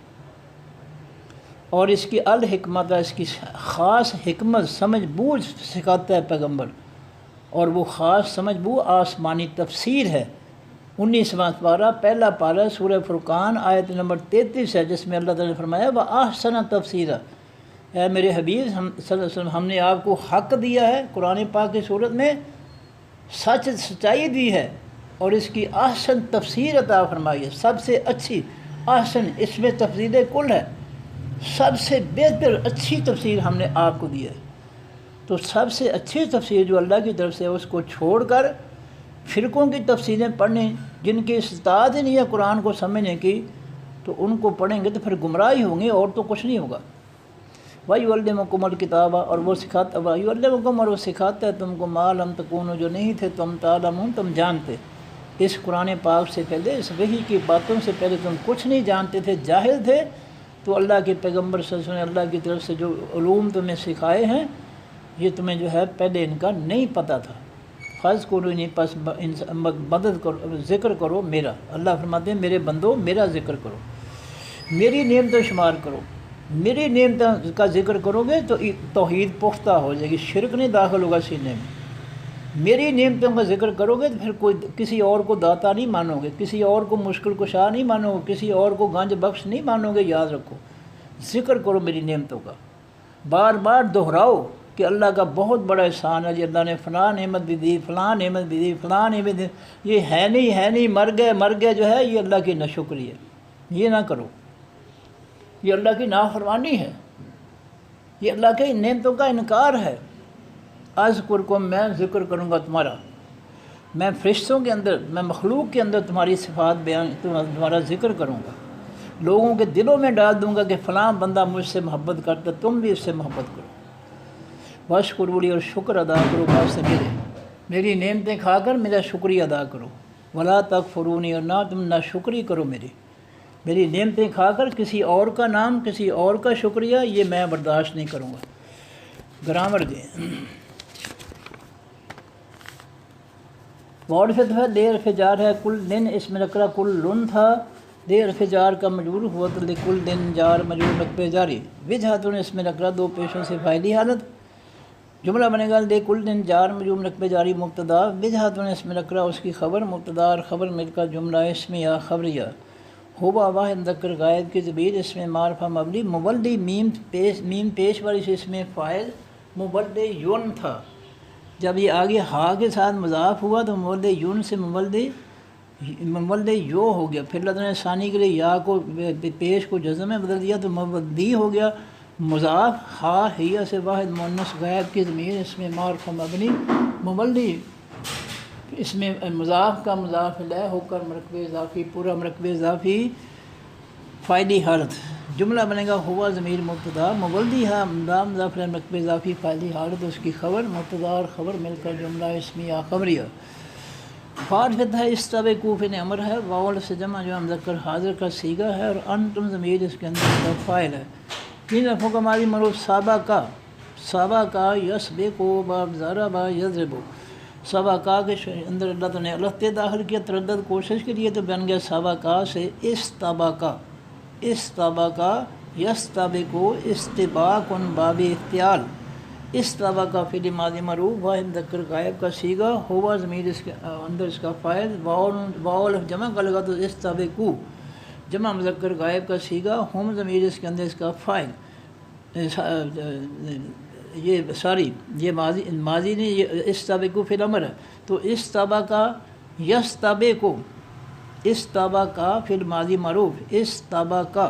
اور اس کی الحکمت، اس کی خاص حکمت سمجھ بوجھ سکھاتا ہے پیغمبر، اور وہ خاص سمجھ بوجھ آسمانی تفسیر ہے۔ 19واں پارہ، پہلا پارہ سورہ فرقان آیت نمبر 33 ہے، جس میں اللہ تعالیٰ نے فرمایا وَأَحْسَنَ تَفْسِيرًا، اے میرے حبیب صلی اللہ علیہ وسلم ہم نے آپ کو حق دیا ہے، قرآن پاک کی صورت میں سچائی دی ہے، اور اس کی احسن تفسیر عطا فرمائی ہے، سب سے اچھی احسن، اس میں تفسیر کل ہے، سب سے بہتر اچھی تفسیر ہم نے آپ کو دی ہے۔ تو سب سے اچھی تفسیر جو اللہ کی طرف سے ہے اس کو چھوڑ کر فرقوں کی تفسیریں پڑھیں جن کی استطاعت ہی نہیں ہے قرآن کو سمجھنے کی، تو ان کو پڑھیں گے تو پھر گمراہی ہوں گے اور تو کچھ نہیں ہوگا۔ وَيُعَلِّمُكُمُ الْكِتَابَ، اور وہ سکھاتا، وَيُعَلِّمُكُمْ، اور وہ سکھاتا ہے تم کو مَا لَمْ تَكُونُوا، جو نہیں تھے تم، تَعْلَمُونَ، تم جانتے۔ اس قرآن پاک سے پہلے، اس وحی کی باتوں سے پہلے تم کچھ نہیں جانتے تھے، جاہل تھے، تو اللہ کے پیغمبر صلی اللہ علیہ وسلم نے اللہ کی طرف سے جو علوم تمہیں سکھائے ہیں، یہ تمہیں جو ہے پہلے ان کا نہیں پتہ تھا۔ فرض کرو نہیں، پس مدد کرو، ذکر کرو میرا۔ اللہ فرماتے ہیں میرے بندو میرا ذکر کرو، میری نعمتوں شمار کرو، میری نعمتوں کا ذکر کرو گے تو توحید پختہ ہو جائے گی، شرک نہیں داخل ہوگا سینے میں۔ میری نعمتوں کا ذکر کرو گے تو پھر کوئی کسی اور کو داتا نہیں مانو گے، کسی اور کو مشکل کشا نہیں مانو گے، کسی اور کو گنج بخش نہیں مانو گے۔ یاد رکھو، ذکر کرو میری نعمتوں کا، بار بار دہراؤ کہ اللہ کا بہت بڑا احسان ہے جی، اللہ نے فلاں نعمت بھی دی، فلاں نعمت بھی دی، فلاں نعمت دی، یہ ہے نہیں مر گئے جو ہے، یہ اللہ کی ناشکری ہے، یہ نہ کرو، یہ اللہ کی نافرمانی ہے، یہ اللہ کے نعمتوں کا انکار ہے۔ اذکرکم، میں ذکر کروں گا تمہارا، میں فرشتوں کے اندر، میں مخلوق کے اندر تمہاری صفات بیان، تمہارا ذکر کروں گا، لوگوں کے دلوں میں ڈال دوں گا کہ فلاں بندہ مجھ سے محبت کرتا، تم بھی اس سے محبت کرو۔ واشکروا لی، اور شکر ادا کرو واسطے میری نعمتیں کھا کر میرا شکریہ ادا کرو۔ ولا تکفرونی، اور نہ تم ناشکری کرو میری نعمتیں کھا کر کسی اور کا نام، کسی اور کا شکریہ، یہ میں برداشت نہیں کروں گا۔ گرامر دیں، واؤ فتح دیر فجار ہے، کل دن اس میں نکرہ کل لن تھا، دیر فجار کا مجرور ہوا تو کل دن جار مجرور رقبے جاری، وجہتن اس میں نکرہ دو پیشوں سے فاعلی حالت، جملہ بنے گا دے کل دن جار مجرور رقبے جاری مبتدا، وجہتن اس میں نکرہ اس کی خبر، مبتدا اور خبر مل کر جملہ اسمیہ خبریہ، ہوا واحد مذکر غائب کی ضمیر اس میں معرفہ مبنی، مبلدی میم پیش والی سے اس میں فاعل مبلد یون تھا، جب یہ آگے ہا کے ساتھ مضاف ہوا تو مبلد یون سے مبلد یو ہو گیا، پھر لفظ ثانی کے لیے یا کو پیش کو جزم میں بدل دیا تو مبلدی ہو گیا، مضاف ہا ہیا سے واحد مؤنث غائب کی ضمیر اس میں معرفہ مبنی، مبلدی اس میں مضاف کا مضاف الیہ ہو کر مرکب اضافی، پورا مرکب اضافی فاعلی حالت، جملہ بنے گا ہوا ضمیر مبتدا، مبلدی ہا مضاف الیہ مرکب اضافی فاعلی حالت، اس کی خبر، مبتدا اور خبر مل کر جملہ اسمیہ خبریہ۔ فارفت ہے استبقوا فعل امر ہے، واو سے جمع جو مذکر حاضر کا صیغہ ہے، اور انتم ضمیر اس کے اندر اس کا فاعل ہے۔ تین لفظوں کا ماضی معروف سابقہ یسبقو باب ضربہ یضربو، سابقہ کے اندر اللہ تعالیٰ نے الف داخل کیا تردد کوشش کے لیے تو بن گیا سابقہ سے استبقہ یستبقو استباق باب اختیال، استبقہ فعل ماضی معروف واحد مذکر غائب کا صیغہ، ہوا ضمیر اس کے اندر اس کا فاعل، واو الف جمع کا لگا تو استبقو جمع مذکر غائب کا صیغہ، ہم ضمیر اس کے اندر اس کا فاعل، یہ ماضی نہیں، یہ استبقوا فی الامر ہے، تو استبقہ یستبقو، استبقہ فی الماضی معروف، استبقہ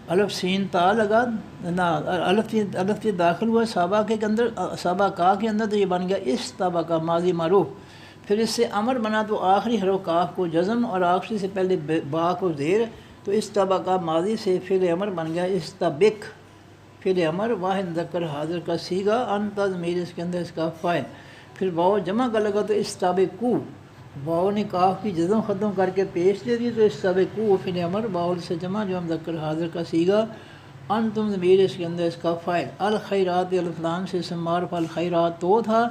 الف سین تا لگا نا، الف داخل ہوا سابقہ کے اندر، سابقہ کے اندر، تو یہ بن گیا استبقہ ماضی معروف، پھر اس سے امر بنا تو آخری حرف کاف کو جزم اور آخری سے پہلے با کو زیر، تو استبقہ ماضی سے فعل امر بن گیا استبق، فعل امر واحد مذکر حاضر کا صیغہ، انت ضمیر اس کے اندر اس کا فاعل، پھر واو جمع کا لگا تو استبقوا، واو نے کاف کی جزم ختم کر کے پیش دے دی تو استبقوا فعل امر واو سے جمع جو مذکر حاضر کا صیغہ، انتم ضمیر اس کے اندر اس کا فاعل، الخیرات الف لام سے اسم معرفہ الخیرات تو تھا،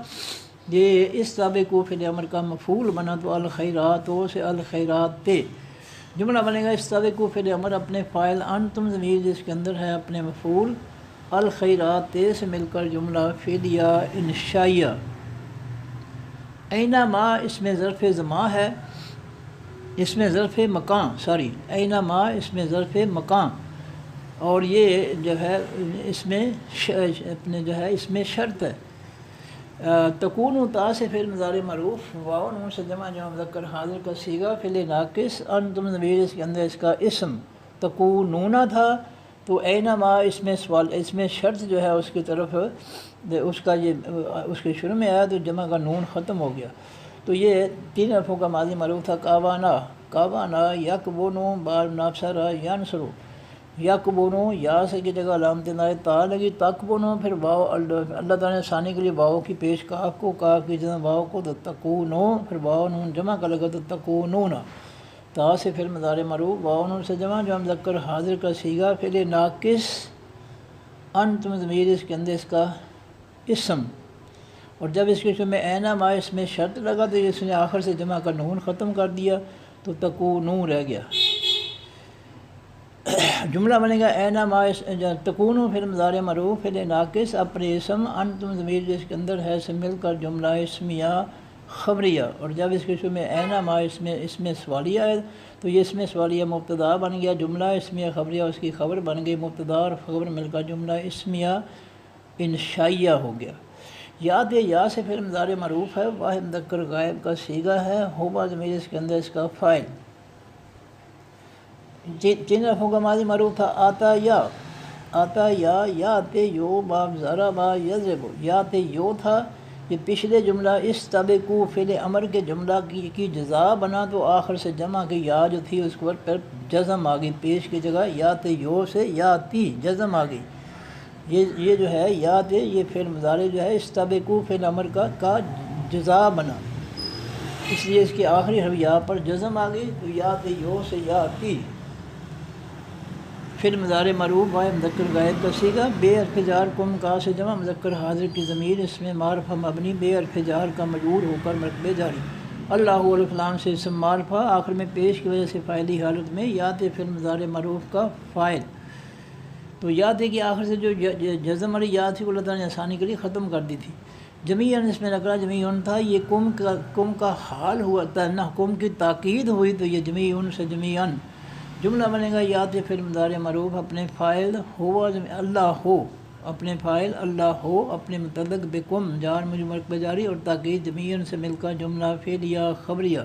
یہ استبقوا فعل امر کا مفعول بنا تو الخیرات سے الخیرات تے، جملہ بنے گا استبقوا فعل امر اپنے فاعل، انتم ضمیر جس کے اندر ہے اپنے مفعول، الخیرات تے سے مل کر جملہ فعلیہ انشائیہ۔ اینما اس میں ظرف زمان ہے، اس میں ظرف مکان، اینما اس میں ظرف مکان، اور یہ جو ہے اس میں اپنے جو ہے اس میں شرط ہے، تکون تا سے فعل مضارع معروف، واو نون سے جمع جو مذکر حاضر کا صیغہ، فعل ناقص، انتم ضمیر اس کے اندر اس کا اسم، تکونون تھا تو اینما اس میں سوال، اس میں شرط جو ہے اس کی طرف اس کا یہ اس کے شروع میں آیا تو جمع کا نون ختم ہو گیا، تو یہ تین حرفوں کا ماضی معروف تھا، کاوانا یک وہ نو بار نافسرا ینصرو، یکبنو یا سے کی جگہ علامت نائے تا لگی، تکبنو پھر واو اللہ تعالیٰ نے ثانی کے لیے واو کی پیش کاف کو، کاف کی جگہ واو کو، تو تکونو پھر واو نون جمع کا لگا تو تکونون، تا سے پھر مضارع مرفوع، واو نون سے جمع جو مذکر حاضر کا صیغہ، فعل ناقص، انتم ضمیر اس کے اندر اس کا اسم، اور جب اس کے میں اینا ما اس میں شرط لگا تو اس نے آخر سے جمع کا نون ختم کر دیا تو تکونو رہ گیا۔ جملہ بنے گا اینا ما تکونو پھر مضارع مرفوع، فعل ناقص، اپنے اسم، انتم ضمیر جس کے اندر ہے سے مل کر جملہ اسمیہ خبریہ، اور جب اس کے میں اینا ما اس میں سوالیہ ہے تو یہ اس میں سوالیہ مبتدا بن گیا، جملہ اسمیہ خبریہ اس کی خبر بن گئی، مبتدا اور خبر مل کر جملہ اسمیہ انشائیہ ہو گیا۔ یاد یا سے پھر مضارع معروف ہے، واحد مذکر غائب کا صیغہ ہے، ہوبا ضمیر اس کے اندر اس کا فاعل، جن رفعوں کا ماضی معروف تھا آتا یا، آتا یا تے یو باب ضربا یضرب، یا تے یو تھا، یہ پچھلے جملہ اس تبقو فعل امر کے جملہ کی جزا بنا تو آخر سے جمع کی یا جو تھی اس کو پر جزم آ گئی، پیش کی جگہ یا تے یو سے یا تی جزم آ گئی، یہ جو ہے یا تے یہ فعل مضارع جو ہے اس تبقو فعل امر کا جزا بنا، اس لیے اس کے آخری حرف یا پر جزم آ گئی تو یا تے یو سے یا تی۔ پھر مضارع مرفوع واحد مذکر غائب کا صیغہ، بے حرف جار کم کا سے جمع مذکر حاضر کی ضمیر اس میں معرفہ مبنی بے حرف جار کا مجرور ہو کر مرتبہ جاری، اللہ الف لام سے اسم معرفہ آخر میں پیش کی وجہ سے فاعلی حالت میں، یا تے پھر مضارع معروف کا فاعل، تو یا تے کی آخر سے جو جزم والی یا تھی وہ اللہ تعالیٰ نے آسانی کے لیے ختم کر دی تھی۔ جمیعاً اس میں نکرہ جمیعاً تھا، یہ کم کا حال ہوا تھا، نہ کم کی تاکید ہوئی تو یہ جمیعاً سے جمیعاً جملہ بنے گا، یا تے پھر مضارع معروف اپنے فاعل ہوا اللہ ہو، اپنے فاعل اللہ ہو، اپنے متعلق بکم جار مجرور مرتبہ جاری، اور تاکید جمیعاً سے مل کر جملہ فعلیہ خبریہ۔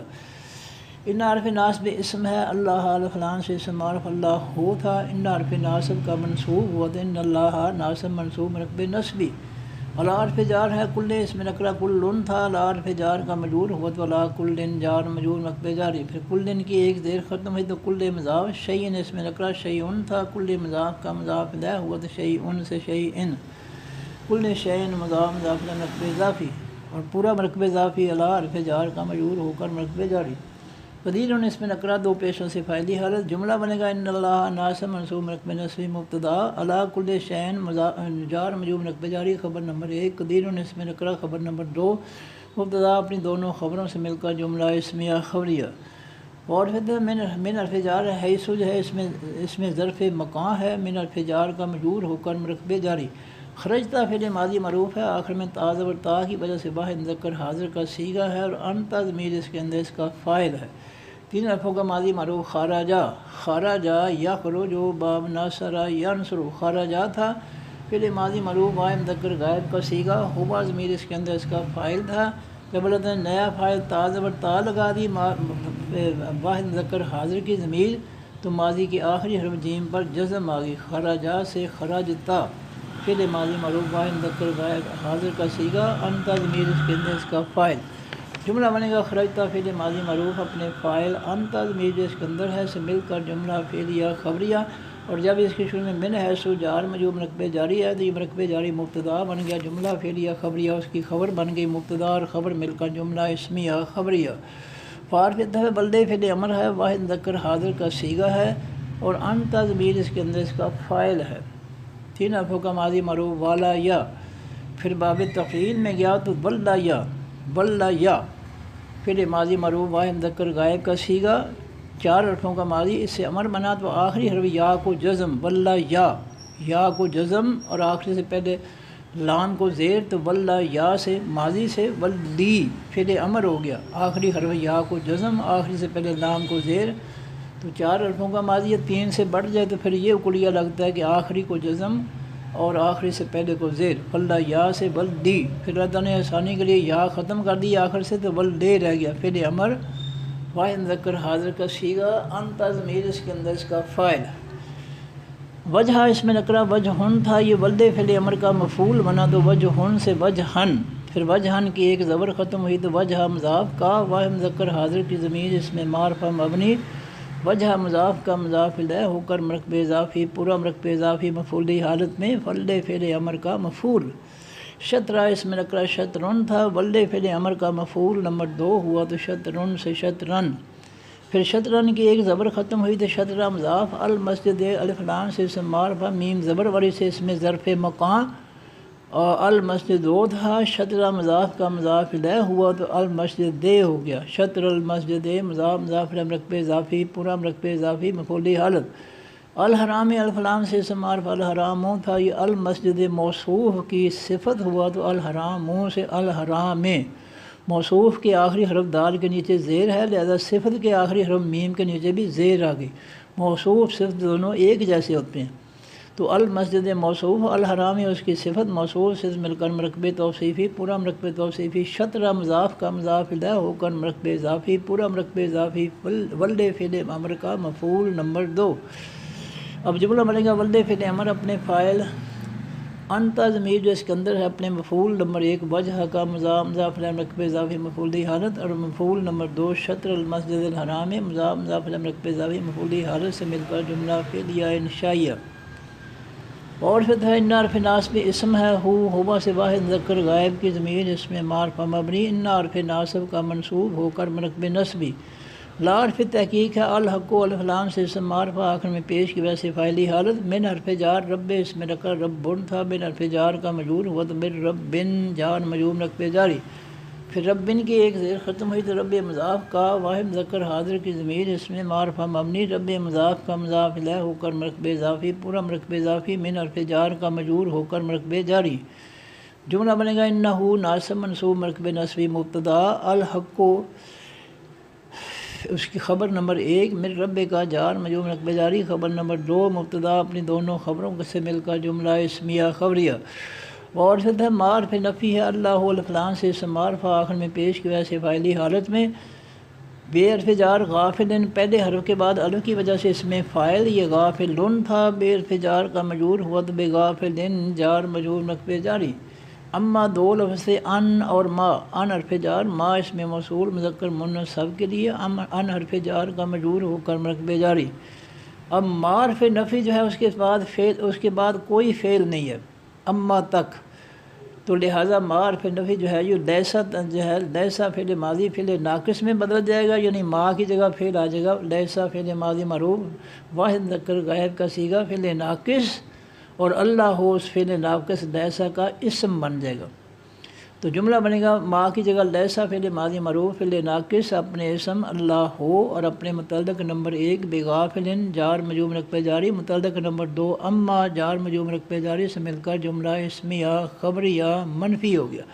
ان حرف ناصب اسم ہے، اللہ الف لام سے اسم معرف اللہ ہو تھا، ان حرف ناصب کا منصوب ہوا تھا، ان اللہ ناصب منصوب مرتبہ نصبی، علی حرف جار ہے کل اس میں نکرہ کلن تھا، علی حرف جار کا مجرور ہوا تو علی کلن جار مجرور مرتبہ جاری، پھر کلن کی ایک زیر ختم ہوئی تو کل مضاف، شیئن اس میں نکرہ شیئن تھا، کل مضاف کا مضاف الیہ ہوا تو شیئن سے شیئن، کل شیئن مضاف مضاف الیہ مرتبہ اضافی، اور پورا مرتبہ اضافی علی حرف جار کا مجرور ہو کر مرتبہ جاری۔ قدیر اس میں نکرہ دو پیشوں سے فاعلی حالت، جملہ بنے گا ان اللہ ناصب منصوب مرتبہ نصبی مبتدا، علی کل شیئن جار مجرور مرتبہ جاری، خبر نمبر 1، قدیر اس میں نکرہ خبر نمبر 2، مبتدا اپنی دونوں خبروں سے مل کر جملہ اسمیہ خبریہ، اور پھر من حرف جار ہے، حیث جو ہے اس میں ظرف مکان ہے، من حرف جار کا مجرور ہو کر مرتبہ جاری، خرجتا فعل ماضی معروف ہے، آخر میں تا زبر تا کی وجہ سے واحد مذکر حاضر کا صیغہ ہے، اور انتا ضمیر اس کے اندر اس کا فاعل ہے۔ تین حرفوں کا ماضی معروف خارجہ، خارجہ یخرج باب نصر ینصر، خارجہ تھا، فعل ماضی معروف واحد مذکر غائب کا صیغہ، ہوبا ضمیر اس کے اندر اس کا فاعل تھا، جب اللہ تعالیٰ نے نیا فاعل تا زبر تا لگا دی واحد مذکر حاضر کی ضمیر تو ماضی کے آخری حرف جیم پر جزم آ گئی، خرجہ سے خرجتا، فعل ماضی معروف واحد مذکر غائب حاضر کا صیغہ، انتا ضمیر اس کے اندر اس کا فاعل، جملہ بنے گا خرجتا فعل ماضی معروف اپنے فاعل، انتا ضمیر جو اس کے اندر ہے سے مل کر جملہ فعلیہ خبریہ، اور جب اس کے شروع میں من ہے سو جار مجرور مرتبہ جاری ہے تو یہ مرتبہ جاری مبتدا بن گیا، جملہ فعلیہ خبریہ اس کی خبر بن گئی، مبتدا اور خبر مل کر جملہ اسمیہ خبریہ۔ فارف دفع بلدے فعل امر ہے، واحد مذکر حاضر کا صیغہ ہے، اور انتا ضمیر اس کے اندر اس کا فاعل ہے۔ تین حرفوں کا ماضی معروف والا یا، پھر باب تفعیل میں گیا تو بلدا یا، بلدا یا فعل ماضی معروف واحد مذکر غائب کا صیغہ، چار حرفوں کا ماضی اس سے امر بنا تو آخری حرف یا کو جزم، بلّا یا کو جزم، اور آخری سے پہلے لام کو زیر تو بلّا یا سے ماضی سے ولدی فعل امر ہو گیا، آخری حرف یا کو جزم، آخری سے پہلے لام کو زیر، تو چار حرفوں کا ماضی ہے، تین سے بڑھ جائے تو پھر یہ کلیہ لگتا ہے کہ آخری کو جزم اور آخری سے پہلے کو زیر، بلّا یا سے ولدی، پھر اللہ تعالیٰ نے آسانی کے لیے یا ختم کر دی آخر سے تو ولدے رہ گیا، فعل امر واحد مذکر حاضر کا صیغہ، انتا ضمیر اس کے اندر اس کا فاعل۔ وجہ اس میں نکرہ وجہن تھا، یہ ولدے فعل امر کا مفعول بنا تو وجہن سے وجہن، پھر وجہن کی ایک زبر ختم ہوئی تو وجہ مضاف کا، واحد مذکر حاضر کی ضمیر اس میں معرفہ مبنی وجہ مضاف کا مضاف الیہ ہو کر مرکب اضافی پورا مرکب اضافی مفعولی حالت میں، ولد فعل امر کا مفعول۔ شطرہ اسم نکرہ شطرن تھا، ولد فعل امر کا مفعول نمبر 2 ہوا تو شطرن سے شطرن۔ پھر شطرن کی ایک زبر ختم ہوئی تو شطرہ مضاف، المسجد الف لام سے اسم معرفہ، میم زبر والی سے اسم ظرف مکان، اور المسجد 2 تھا، شطرہ مضاف کا مضاف الیہ ہوا تو المسجد دے ہو گیا۔ شطر المسجد مضاف مضاف الیہ مرکب اضافی پورا مرکب اضافی مفعولی حالت۔ الحرام الف لام سے اسم معرفہ الحراموں تھا، یہ المسجد موصوف کی صفت ہوا تو الحراموں سے الحرام۔ موصوف کے آخری حرف دال کے نیچے زیر ہے، لہذا صفت کے آخری حرف میم کے نیچے بھی زیر آ گئی۔ موصوف صفت دونوں ایک جیسے ہوتے ہیں، تو المسجد موصوف، الحرام اس کی صفت، موصوف سے مل کر مرکب توصیفی پورا مرکب توصیفی۔ شطرہ مضاف کا مضاف الیہ ہو کر مرکب اضافی پورا مرکب اضافی، ولد فعل امر کا مفعول نمبر 2۔ اب جملہ بنے گا ولد فعل امر اپنے فاعل انت ضمیر جو اس کے اندر ہے اپنے مفعول نمبر 1 وجہ کا مضاف مضاف الیہ مرکب اضافی مفعولی حالت، اور مفعول نمبر 2 شطر المسجد الحرام مضاف مضاف الیہ مرکب اضافی مفعولی حالت سے مل کر جملہ فعلیہ انشائیہ۔ اور پھر ہے ان حرف ناصب اسم ہے، ہوا سے واحد مذکر غائب کی ضمیر اس میں معرفہ مبنی، ان حرف ناصب کا منصوب ہو کر مرکب نصبی۔ لا حرف تحقیق ہے، الحق و الف لام سے اسم معرفہ آخر میں پیش کی وجہ سے فاعلی حالت۔ من حرف جار رب اس میں رکھا رب تھا، بن حرف جار کا مجرور ہوا تو بن رب بن جار مجرور مرکب جاری۔ پھر رب بن کی ایک زیر ختم ہوئی تو رب مضاف کا واحد مذکر حاضر کی ضمیر اس میں معرفہ مبنی، رب مضاف کا مضاف الیہ ہو کر مرکب اضافی پورا مرکب اضافی، من حرف جار کا مجرور ہو کر مرکب جاری۔ جملہ بنے گا انہو ناصب منصوب مرکب نصبی مبتدا، الحق اس کی خبر نمبر 1 من رب کا جار مجرور مرکب جاری، خبر نمبر 2 مبتدا اپنی دونوں خبروں سے مل کر جملہ اسمیہ خبریہ۔ اور پھر ہے معرف نفی ہے، اللہ الف لام سے اسم معرفہ آخر میں پیش کی وجہ سے فاعلی حالت میں، بے حرف جار غافل پہلے حرف کے بعد الف کی وجہ سے اس میں فاعل یہ غافلن تھا، بے حرف جار کا مجرور ہوا تو بے غافلن جار مجرور مرکب جاری۔ اما دو لفظ سے ان اور ما، ان حرف جار ما اس میں موصول مذکر مؤنث سب کے لیے، ان حرف جار کا مجرور ہو کر مرکب جاری۔ اب معرف نفی جو ہے اس کے بعد کوئی فعل نہیں ہے اما تک، تو لہٰذا معرف نفی جو ہے یہ لیسا فعل ماضی فعل ناقص میں بدل جائے گا، یعنی ما کی جگہ فعل آ جائے گا لیسا فعل ماضی معروف واحد مذکر غائب کا صیغہ فعل ناقص، اور اللہ ہو اس فعل ناقص لیسا کا اسم بن جائے گا۔ تو جملہ بنے گا ما کی جگہ لیسا فعل ماضی معروف فعل ناقص اپنے اسم اللہ ہو، اور اپنے متعلق نمبر 1 بغافل جار مجرور مرکب جاری، متعلق نمبر 2 اما جار مجرور مرکب جاری سے مل کر جملہ اسمیہ خبریہ منفی ہو گیا۔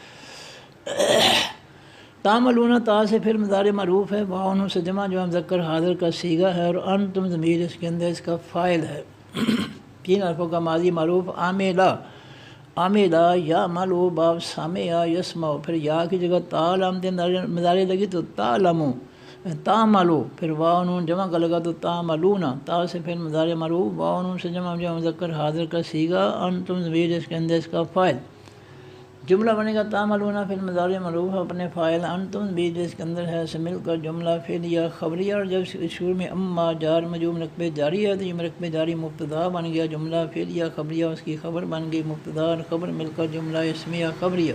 تعملون تا سے پھر مضارع معروف ہے، واؤن سے جمع جو مذکر حاضر کا صیغہ ہے، اور انتم ضمیر اس کے اندر اس کا فاعل ہے۔ 3 حرفوں کا ماضی معروف عاملہ یا ملو باب سامع یسمع، پھر یا کی جگہ تا علامت مضارع لگی تو تعلمو تعملو، پھر واو نون جمع کا لگا تو تعملون، تا سے پھر مضارع معروف واو نون سے جمع جو مذکر حاضر کا صیغہ، انتم ضمیر اس کے اندر اس کا فاعل۔ جملہ بنے گا تعملون فی المضارع معروف اپنے فاعل انتم ضمیر اس کے اندر ہے سے مل کر جملہ فعلیہ خبریہ، اور جب شروع میں اما جار مجرور مرکب جاری ہے تو یہ مرکب جاری مبتدا بن گیا، جملہ فعلیہ خبریہ اس کی خبر بن گئی، مبتدا اور خبر مل کر جملہ اسمیہ خبریہ۔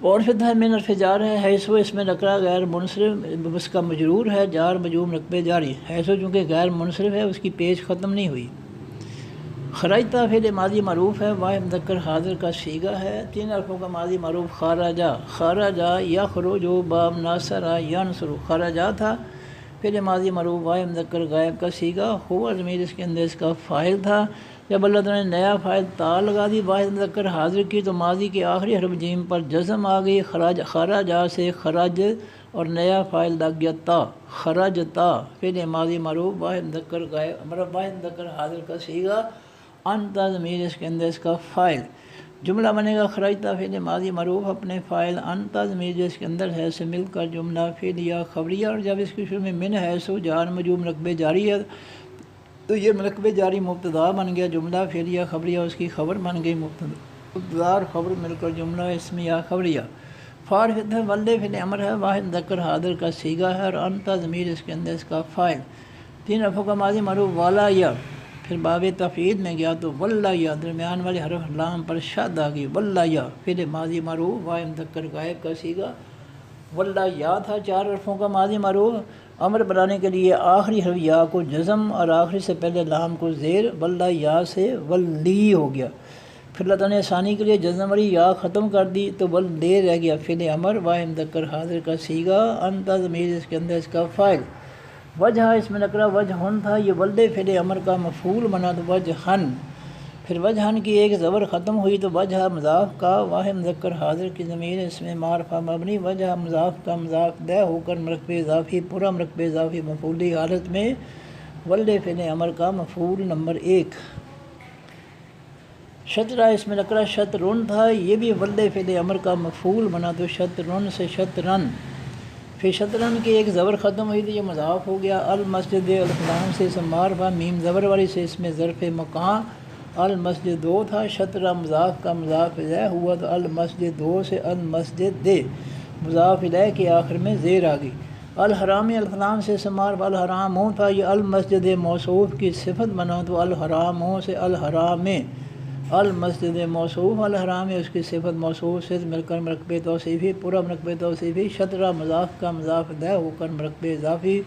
اور پھر ہے من حرف جار ہے، حیث اس میں نکرہ غیر منصرف اس کا مجرور ہے، جار مجرور مرکب جاری، حیث چونکہ غیر منصرف ہے اس کی پیش ختم نہیں ہوئی۔ خرجتا فعل ماضی معروف ہے، واحد مذکر حاضر کا صیغہ ہے، 3 حرفوں کا ماضی معروف خرجا یخرج باب ناصر ینصر، خرجا تھا فعل ماضی معروف واحد مذکر غائب کا صیغہ، ہوا ضمیر اس کے اندر اس کا فاعل تھا۔ جب اللہ تعالیٰ نے نیا فاعل تا لگا دی واحد مذکر حاضر کی تو ماضی کے آخری حرف جیم پر جزم آ گئی، خرجا سے خرج اور نیا فاعل لگ گیا تا، خرجتا فعل ماضی معروف واحد مذکر غائب واحد مذکر حاضر کا صیغہ، انت ضمیر اس کے اندر اس کا فاعل۔ جملہ بنے گا خرجتا فعل ماضی معروف اپنے فاعل انت ضمیر جو اس کے اندر ہے سے مل کر جملہ فعلیہ خبریہ، اور جب اس کی شروع میں من ہے سو جار مجرور مرکب جاری ہے تو یہ مرکب جاری مبتدا بن گیا، جملہ فعلیہ خبریہ اس کی خبر بن گئی، مبتدا اور خبر مل کر جملہ اسمیہ خبریہ۔ فارفت ہے، ولد فعل امر ہے، واحد مذکر حاضر کا صیغہ ہے، اور انتا ضمیر اس کے اندر اس کا فاعل۔ 3 حرفوں کا ماضی معروف والا یا، پھر باب تفعیل میں گیا تو ولا یا، درمیان والے حرف لام پر شد آ گئی، ولا یا فعل ماضی معروف واحد مذکر غائب کا صیغہ ولا یا تھا۔ 4 حرفوں کا ماضی معروف امر بنانے کے لیے آخری حرف یا کو جزم اور آخری سے پہلے لام کو زیر، ولا یا سے ولی ہو گیا۔ پھر لطن ثانی کے لیے جزم والی یا ختم کر دی تو ولدے رہ گیا، فعل امر واحد مذکر حاضر کا صیغہ، انتا ضمیر اس کے اندر اس کا فاعل۔ وجہ اس میں نکرہ وجہن تھا، یہ ولد فعل امر کا مفعول بنا تو وجہن۔ پھر وجہن کی ایک زبر ختم ہوئی تو وجہ مضاف کا واحد مذکر حاضر کی ضمیر اس میں معرفہ مبنی، وجہ مضاف کا مضاف دہ ہو کر مرکب اضافی پورا مرکب اضافی مفعولی حالت میں ولد فعل امر کا مفعول نمبر 1۔ شطرہ اس میں نکرہ شطرن تھا، یہ بھی ولد فعل امر کا مفعول بنا تو شطرن سے شطرن۔ پھر شطرن کی ایک زبر ختم ہوئی تو یہ مضاف ہو گیا، المسجد الفلام سے اسم معرفہ میم زبر والی سے اس میں ظرف مکان، المسجد 2 تھا، شطرہ مضاف کا مضاف الیہ ہوا تو المسجد 2 سے المسجد دے، مضاف الیہ کے آخر میں زیر آ گئی۔ الحرام الفلام سے اسم معرفہ الحرام ہوں تھا، یہ المسجد موصوف کی صفت بنا تو الحرام ہوں سے الحرام، المسجد موصوف الحرام اس کی صفت موصوف سے مل کر مرکب توصیفی پورا مرکب توصیفی، شطرہ مضاف کا مضاف دہ ہو کر مرکب اضافی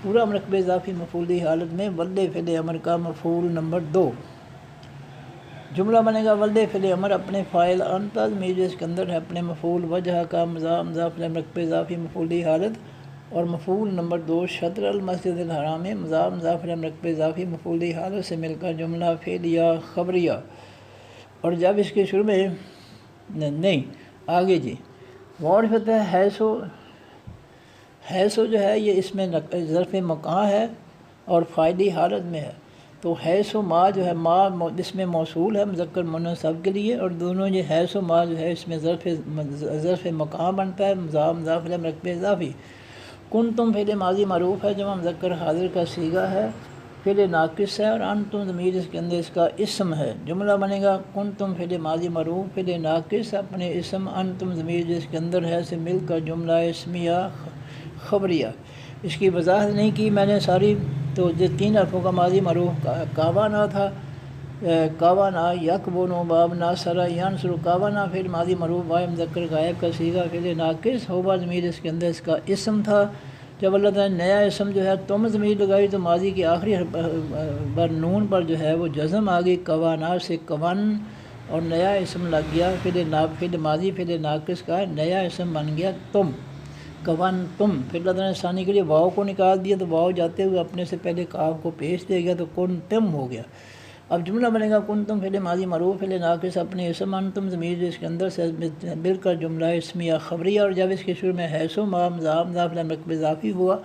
پورا مرکب اضافی مفعولی حالت میں ولد فعل امر کا مفعول نمبر 2۔ جملہ بنے گا ولد فعل امر اپنے فاعل انتا ضمیر اس کے اندر ہے اپنے مفعول، وجہ کا مضاف مضاف مرکب اضافی مفعولی حالت، اور مفعول نمبر 2 شطر المسجد الحرام مضاف مضاف مرکب اضافی مفعولی حالت سے مل کر جملہ فعلیہ خبریہ۔ اور جب اس کے شروع میں نہیں آگے جی معرفت ہے حیثو جو ہے یہ اس میں ظرف مکان ہے اور فاعلی حالت میں ہے، تو حیث و ما جو ہے ما اس میں موصول ہے مذکر مؤنث سب کے لیے، اور دونوں یہ حیث و ما جو ہے اس میں ظرف مکان بنتا ہے مضاف مضاف الیہ مرکب اضافی۔ کنتم فعل ماضی معروف ہے، جمع مذکر حاضر کا صیغہ ہے، فعل ناقص ہے، اور انتم ضمیر اس کے اندر اس کا اسم ہے۔ جملہ بنے گا کنتم فعل ماضی معروف فعل ناقص اپنے اسم انتم ضمیر جس کے اندر ہے سے مل کر جملہ اسمیہ خبریہ۔ اس کی وضاحت نہیں کی میں نے ساری، تو جو 3 حرفوں کا ماضی معروف کاوانا تھا، کاوانا یکبون باب ناصر ینصر، کاوانا فعل ماضی معروف واحد مذکر غائب کا صیغہ فعل ناقص، ہوبا ضمیر اس کے اندر اس کا اسم تھا۔ جب اللہ تعالیٰ نے نیا اسم جو ہے تم ضمیر لگائی تو ماضی کے آخری بر نون پر جو ہے وہ جزم آ گئی، کوانا سے کون، اور نیا اسم لگ گیا فعل ماضی فعل ناقص کا نیا اسم بن گیا تم، کون تم۔ پھر اللہ تعالیٰ نے ثانی کے لیے واؤ کو نکال دیا تو واؤ جاتے ہوئے اپنے سے پہلے کاف کو پیش دے گیا تو کن تم ہو گیا۔ اب جملہ بنے گا کنتم فعل ماضی معروف فعل ناقص اپنے اسم انتم ضمیر جس کے اندر سے مل کر جملہ اسمیہ خبریہ، اور جب اس کے شروع میں حیث و ما مضاف مضاف الیہ مرکب اضافی ہوا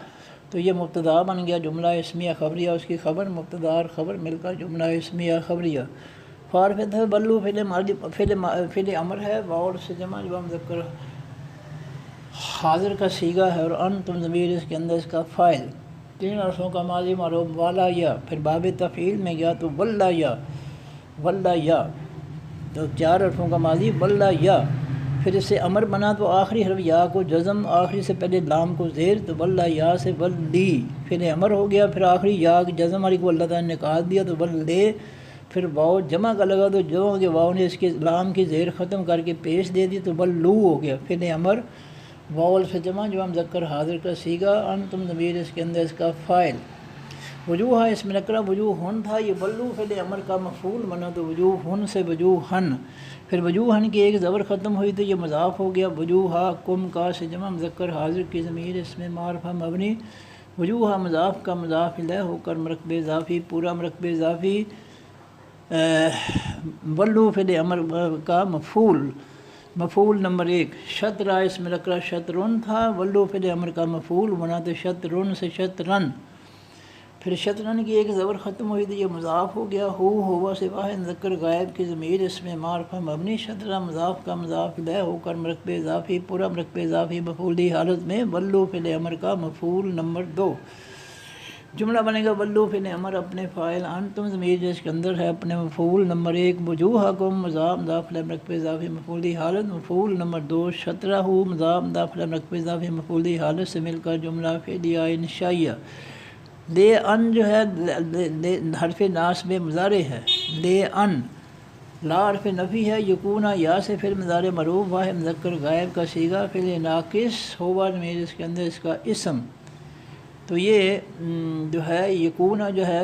تو یہ مبتدا بن گیا جملہ اسمیہ خبریہ، اس کی خبر مبتدا اور خبر مل کر جملہ اسمیہ خبریہ۔ فارفت ہے بلو فعل امر ہے، واؤ سے جمع جمع مذکر حاضر کا صیغہ ہے، اور انتم ضمیر اس کے اندر اس کا فاعل۔ 3 حرفوں کا ماضی معروف والا یا، پھر باب تفعیل میں گیا تو ولا یا، تو 4 حرفوں کا ماضی ولا یا، پھر اس سے امر بنا تو آخری حرف یا کو جزم، آخری سے پہلے لام کو زیر، تو ولا یا سے ولی پھر امر ہو گیا، پھر آخری یا جزم والی کو اللہ تعالیٰ نے نکال دیا تو ولدے، پھر واؤ جمع کا لگا تو جمع کے واؤ نے اس کے لام کی زیر ختم کر کے پیش دے دی تو ولو ہو گیا، پھر امر واول سے جمع جو مذکر حاضر کا صیغہ، انتم ضمیر اس کے اندر اس کا فاعل۔ وجوہ اس میں نکرہ وجوہن تھا، یہ ولو فعل امر کا مفعول بنا تو وجوہن سے وجوہن، پھر وجوہن کی ایک زبر ختم ہوئی تو یہ مضاف ہو گیا، وجوہا کم کا سے جمع مذکر حاضر کی ضمیر اس میں معرفہ مبنی، وجوہا مضاف کا مضاف الیہ ہو کر مرکب اضافی پورا مرکب اضافی، ولو فعل امر کا مفعول نمبر 1۔ شطرہ اس میں نکرہ شطرن تھا، ولو فعل امر کا مفعول بنا تو شطرن سے شطرن، پھر شطرن کی ایک زبر ختم ہوئی تو یہ مضاف ہو گیا، ہوا سے واحد مذکر غائب کی ضمیر اس میں معرفہ مبنی، شطرہ مضاف کا مضاف الیہ ہو کر مرکب اضافی پورا مرکب اضافی مفعولی حالت میں ولو فعل امر کا مفعول نمبر 2۔ جملہ بنے گا ولو فعل امر اپنے فاعل، انتم ضمیر جس کے اندر ہے اپنے مفعول نمبر 1، وجوہکم مضاف مضاف الیہ مرکب اضافی مفعولی حالت، مفعول نمبر 2 شطرہ مضاف مضاف الیہ مرکب اضافی مفعولی حالت سے مل کر جملہ فعلیہ انشائیہ۔ لے ان جو ہے حرف ناصب مضارع ہے، لے ان لا حرف نفی ہے، یکون یا سے فعل مضارع مرفوع واحد مذکر غائب کا صیغہ فعل ناقص ہوا ضمیر اس کے اندر اس کا اسم۔ تو یہ جو ہے یکون جو ہے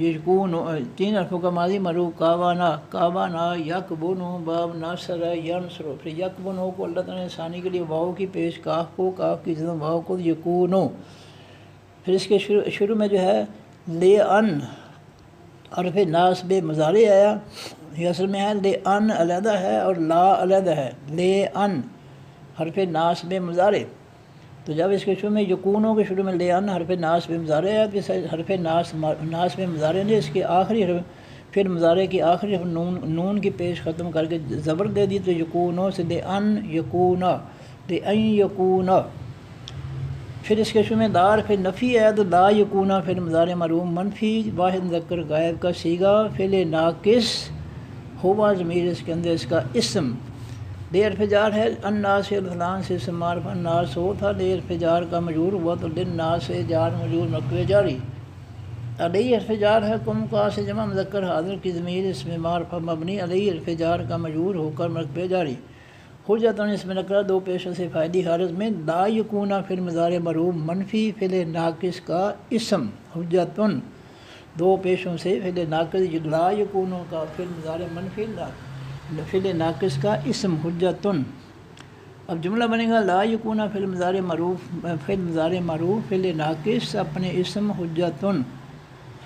یکون 3 حرفوں کا ماضی مرفوع کاوانا، کاوانا یکبن باب ناصر ینصر، پھر یکبن کو اللہ تعالیٰ نے ثانی کے لیے واو کی پیش کاف کو، کاف کی جزم واو کو یکونو، پھر اس کے شروع میں جو ہے لے ان حرف ناصب مضارع آیا، یہ اصل میں ہے لے ان علیحدہ ہے اور لا علیحدہ ہے، لے ان حرف ناصب مضارع، تو جب اس کے شروع میں یکونوں کے شروع میں لے ان حرف ناصب مضارع ہے تو اس حرف ناصب مضارع نے اس کے آخری حرف پھر مضارع کی آخری حرف نون کی پیش ختم کر کے زبر دے دی، تو یکونوں سے لے ان یکونا، لے ان یکونا، پھر اس کے شروع میں لا حرف نفی ہے تو لا یکونا پھر مضارع مرفوع منفی واحد مذکر غائب کا صیغہ فعل ناقص ہوا ضمیر اس کے اندر اس کا اسم۔ لے حرف جار ہے الناس الفلان سے اسم معرفہ الناس ہو تھا، لے حرف جار کا مجرور ہوا تو للناس سے جار مجرور مرکب جاری، علیہ حرف جار ہے کم کا سے جمع مذکر حاضر کی ضمیر اس میں معرفہ مبنی علیہ حرف جار کا مجرور ہو کر مرکب جاری، حجتن اس میں نکرہ 2 پیشوں سے فائدی حالت میں لا یکونا فعل مضارع مرفوع منفی فعل ناقص کا اسم، حجتن 2 پیشوں سے فعل ناقص لا یکونوں کا فعل مضارع منفی فعل ناقص کا اسم حجتن۔ اب جملہ بنے گا لا یکونا فعل مضارع معروف فعل ناقص اپنے اسم حجتن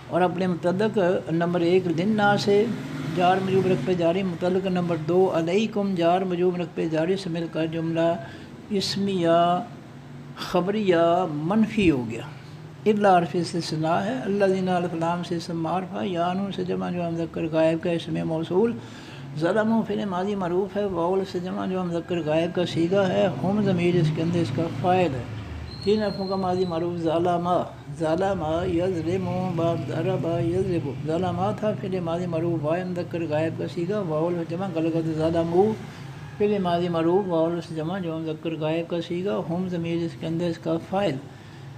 اور اپنے متعلق نمبر 1 للناس سے جار مجرور مرکب جاری، متعلق نمبر 2 علیکم جار مجرور مرکب جاری سے مل کر جملہ اسمیہ خبریہ منفی ہو گیا، الا حرف استثناء ہے، الذین الف لام سے اسم معرفہ، یانون سے جمع جو مذکر غائب کا اسم موصول، ظلموا فعل ماضی معروف ہے، واول سے جمع جو مذکر غائب کا صیغہ ہے، ہم ضمیر اس کے اندر اس کا فاعل ہے، 3 حرفوں کا ماضی معروف ظلما، ظلما یظلم باب ضرب یضرب، ظلما تھا فعل ماضی معروف واحد مذکر غائب کا صیغہ، واول سے جمع غلط ظلموا فعل ماضی معروف واول سے جمع جو مذکر غائب کا صیغہ، ہم ضمیر اس کے اندر اس کا فاعل،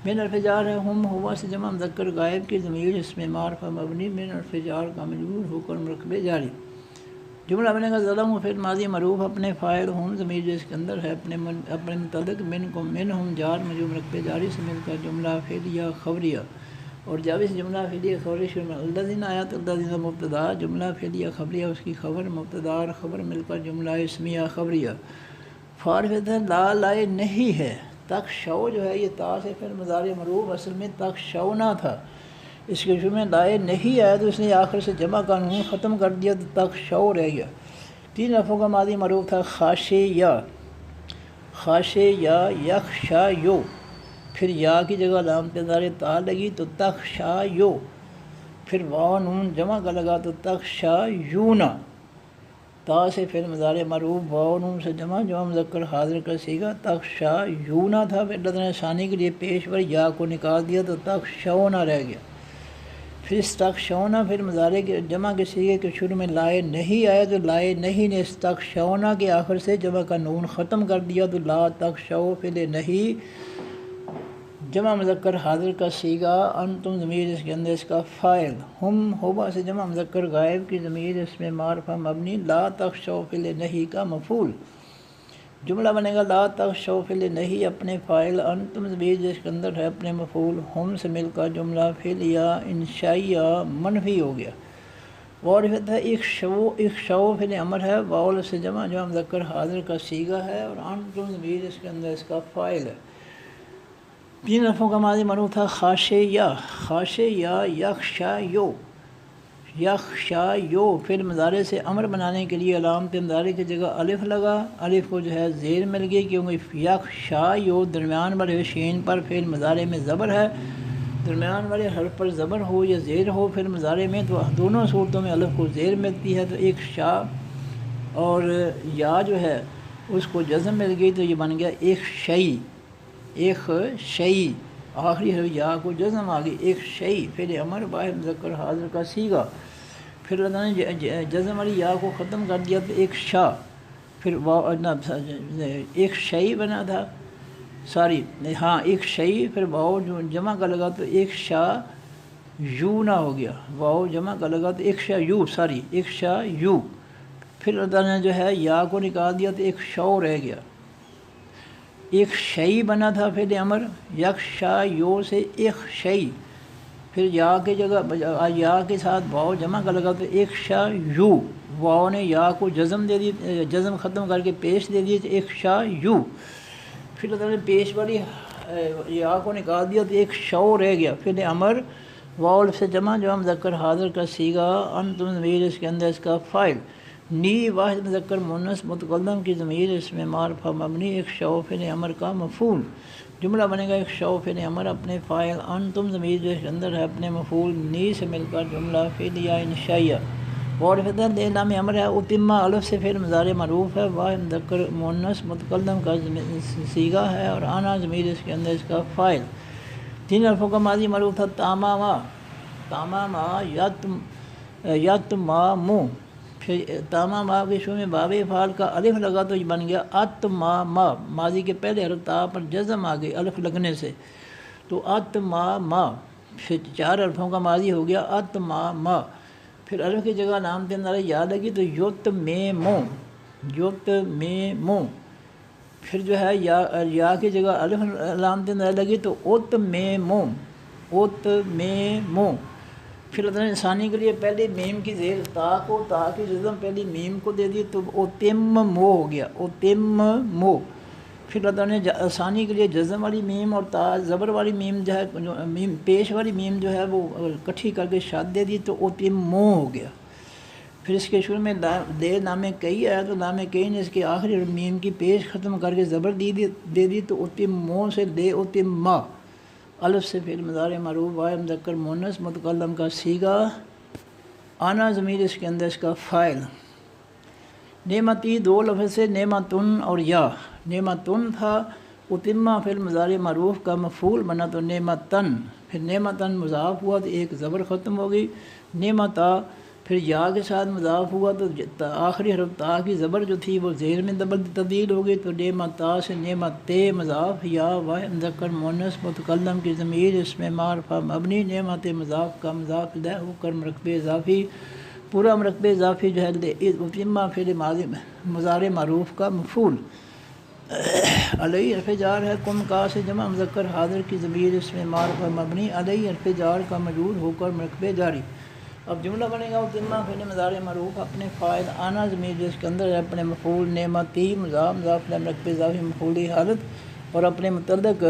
من حرف جار ہے ہم ہوا سے جمع مذکر غائب کی ضمیر اس میں معرفہ مبنی من حرف جار کا مجرور ہو کر مرکب جاری، جملہ بنے گا ظلم فعل ماضی معروف اپنے فاعل ہم ضمیر جو اس کے اندر ہے اپنے متعلق منہم جار مجرور مرکب جاری سے مل کر جملہ فعلیہ خبریہ، اور جب اس جملہ فعلیہ خبریہ شروع میں الذین آیا تو الذین مبتدا، جملہ فعلیہ خبریہ اس کی خبر مبتدا اور خبر مل کر جملہ اسمیہ خبریہ، فارفت ہے لا لائے نہیں ہے، تک شو جو ہے یہ تا سے پھر مضارع معروف اصل میں تک شو نہ تھا، اس کے شروع میں لائے نہیں آیا تو اس نے آخر سے جمع کا نون ختم کر دیا تو تک شو رہ گیا، 3 حرفوں کا ماضی معروف تھا خاشیہ، خاشیہ یخشا یو، پھر یا کی جگہ علامت مضارع تا لگی تو تخشا یو، پھر واو نون جمع کا لگا تو تخشا یونا، تا سے پھر مضارع معروف واو نون سے جمع مذکر حاضر کا صیغہ تخشا یونا تھا، پھر اللہ نے ثانی کے لیے پیش پر یا کو نکال دیا تو تخشونا رہ گیا، پھر اس تخشونا پھر مضارع کے جمع کے صیغے کے شروع میں لائے نہیں آیا تو لائے نہیں نے اس تخشونا کے آخر سے جمع کا نون ختم کر دیا تو لا تخشو فعل نہیں جمع مذکر حاضر کا صیغہ، انتم ضمیر اس کے اندر اس کا فاعل، ہم ہوبا سے جمع مذکر غائب کی ضمیر اس میں معرفہ مبنی لا تخشو فعل نہیں کا مفعول، جملہ بنے گا لا تخشو فعل نہیں اپنے فاعل، انتم ضمیر جس کے اندر ہے اپنے مفعول، ہم سے مل کر جملہ فعلیہ انشائیہ منفی ہو گیا، وعرفت ہے ایک شو فعل امر ہے، واول سے جمع جو مذکر حاضر کا صیغہ ہے اور انتم ضمیر اس کے اندر اس کا فاعل ہے، 3 حرفوں کا ماضی معروف تھا خاشیہ، خاشیہ یخشا یو، یخشا یو پھر مضارع سے امر بنانے کے لیے علامت مضارع کی جگہ الف لگا، الف کو جو ہے زیر مل گئی کیونکہ یخشا یو درمیان والے شین پر فعل مضارع میں زبر ہے، درمیان والے حرف پر زبر ہو یا زیر ہو پھر مضارع میں تو دونوں صورتوں میں الف کو زیر ملتی ہے، تو ایک شا اور یا جو ہے اس کو جزم مل گئی تو یہ بن گیا ایک شئی، ایک شئی، آخری حرف یا کو جزم آ گئی، ایک شئی فعل امر واحد مذکر حاضر کا سیگا، پھر اللہ نے جزم والی یا کو ختم کر دیا تو ایک شا، پھر ایک شئی بنا تھا، ایک شئی، پھر واؤ جو جمع کا لگا تو ایک شا یو نہ ہو گیا، واؤ جمع کا لگا تو ایک شا یو، ایک شا یو، پھر اللہ نے جو ہے یا کو نکال دیا تو ایک شو رہ گیا، ایک شئی بنا تھا فعل امر، یک شا یو سے ایک شئی، پھر یا کے جگہ یا کے ساتھ واؤ جمع کا لگا تو ایک شا یو، واؤ نے یا کو جزم دے دی، جزم ختم کر کے پیش دے دی تو ایک شا یو، پھر اللہ نے پیش والی یا کو نکال دیا تو ایک شو رہ گیا، فعل امر واؤ سے جمع جو مذکر حاضر کا سیگا، انتم ضمیر اس کے اندر اس کا فاعل، نی واحد مذکر مؤنث متکلم کی ضمیر اس میں معرفہ مبنی، ایک شو فعل امر کا مفعول، جملہ بنے گا ایک شو فعل امر اپنے فاعل، انتم ضمیر جو اس کے اندر ہے اپنے مفعول، نی سے مل کر جملہ فعلیہ انشائیہ، اور فتح دے نام امر ہے، اتمہ الف سے فعل مضارع معروف ہے، واحد مذکر مؤنث متکلم کا سیگا ہے، اور آنا ضمیر اس کے اندر اس کا فاعل، تین حرفوں کا ماضی معروف تھا تاماما، یتمامو، پھر تاماما کے شروع میں باب فعال کا الف لگا تو یہ بن گیا اتماما، ماضی کے پہلے حرف تا پر جزم آ گئی الف لگنے سے تو اتماما، پھر چار حرفوں کا ماضی ہو گیا اتماما، پھر الف کی جگہ لام تین یا لگی تو یتمیمو، پھر جو ہے یا کی جگہ الف لام تین لگی تو اتمیمو، پھر اللہ نے ثانی کے لیے پہلے میم کی زیر تا کی جزم پہلی میم کو دے دی تو اتممو ہو گیا، اتممو، پھر اللہ نے ثانی کے لیے جزم والی میم اور تا زبر والی میم جو ہے میم پیش والی میم جو ہے وہ کٹھی کر کے شاد دے دی تو اتممو ہو گیا، پھر اس کے شروع میں دے نام کئی آیا تو نام کئی نے اس کے آخری میم کی پیش ختم کر کے زبر دے دی تو اتممو سے دے اتمما، الف سے فعل مضارع معروف واحد مذکر مؤنث متکلم کا سیگا، آنا ضمیر اس کے اندر اس کا فاعل، نعمتی دو لفظ سے نعمتن اور یا، نعمتن تھا اتمہ فعل مضارع معروف کا مفعول بنا تو نعمتن، پھر نعمتن مضاف ہوا تو ایک زبر ختم ہو گئی، نعمتا، پھر یا کے ساتھ مضاف ہوا تو آخری حرف تا کی زبر جو تھی وہ زیر میں تبدیل ہو گئی تو نعمتا سے نعمت مضاف، یا واحد مذکر مؤنث متکلم کی ضمیر اس میں معرفہ مبنی، نعمت مضاف کا مضاف لہ ہو کر مرکب اضافی، پورا مرکب اضافی جو ہے اتمہ فعل مضارع معروف کا مفعول، علیہ حرف جار ہے، کم کا سے جمع مذکر حاضر کی ضمیر اس میں معرفہ مبنی، علیہ حرف جار کا مجرور ہو کر مرکب جاری، اب جملہ بنے گا اتمہ فعل مضارع معروف اپنے فاعل، آنا ضمیر جو اس کے اندر ہے اپنے مفعول، نعمتی مضاف مرکب اضافی مفعولی حالت، اور اپنے متعلق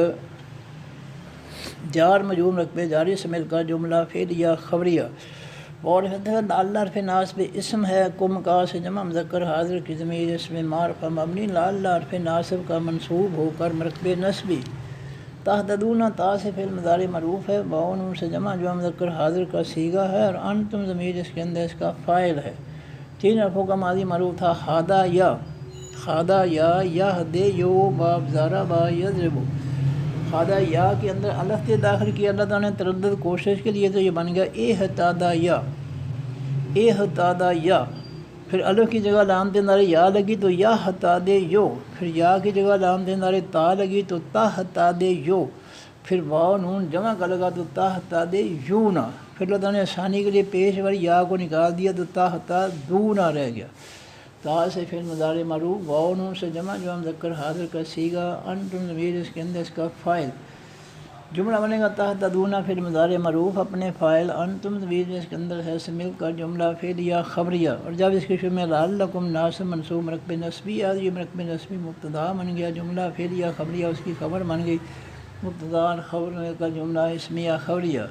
جار مجرور مرکب جاری سے مل کر جملہ فعلیہ خبریہ، اور لعل حرف ناصب اسم ہے، کم کا سے جمع مذکر حاضر کی ضمیر اس میں معرفہ مبنی، لعل حرف ناصب کا منصوب ہو کر مرکب نصبی، تہتدون تا سے فعل مضارع معروف ہے، واو نون سے جمع جو مذکر حاضر کا سیگا ہے، اور انتم ضمیر اس کے اندر اس کا فاعل ہے، تین حرفوں کا ماضی معروف تھا خادا یا یہدے یو باب زارا با یضربو، خادا یا کے اندر الف تے داخل کیا اللہ تعالیٰ نے تردد کوشش کے لیے تو یہ بن گیا اہتادا یا، پھر الف کی جگہ لام تے نارے یا لگی تو یا ہتادے یو، پھر یا کی جگہ لام تے نارے تا لگی تو تا ہتادے یو، پھر واو نون جمع کا لگا تو تا ہتادے یو نا، پھر اللہ تعالیٰ نے ثانی کے لیے پیش والی یا کو نکال دیا تو تا ہتادونا رہ گیا، تا سے فعل مضارع معروف، واو نون سے جمع جو مذکر حاضر کا سیگا، انتم ضمیر اس کے اندر اس کا فاعل، جملہ بنے گا تہتدون فعل مضارع معروف اپنے فاعل، انتم ضمیر اس کے اندر ہے سے مل کر جملہ فعلیہ خبریہ، اور جب اس کے شروع میں لعلکم ناصب منصوب مرکب نصبی آ یہ مرکب نصبی مبتدا بن گیا، جملہ فعلیہ خبریہ اس کی خبر بن گئی، مبتدا خبر مل کر جملہ اسمیہ خبریہ،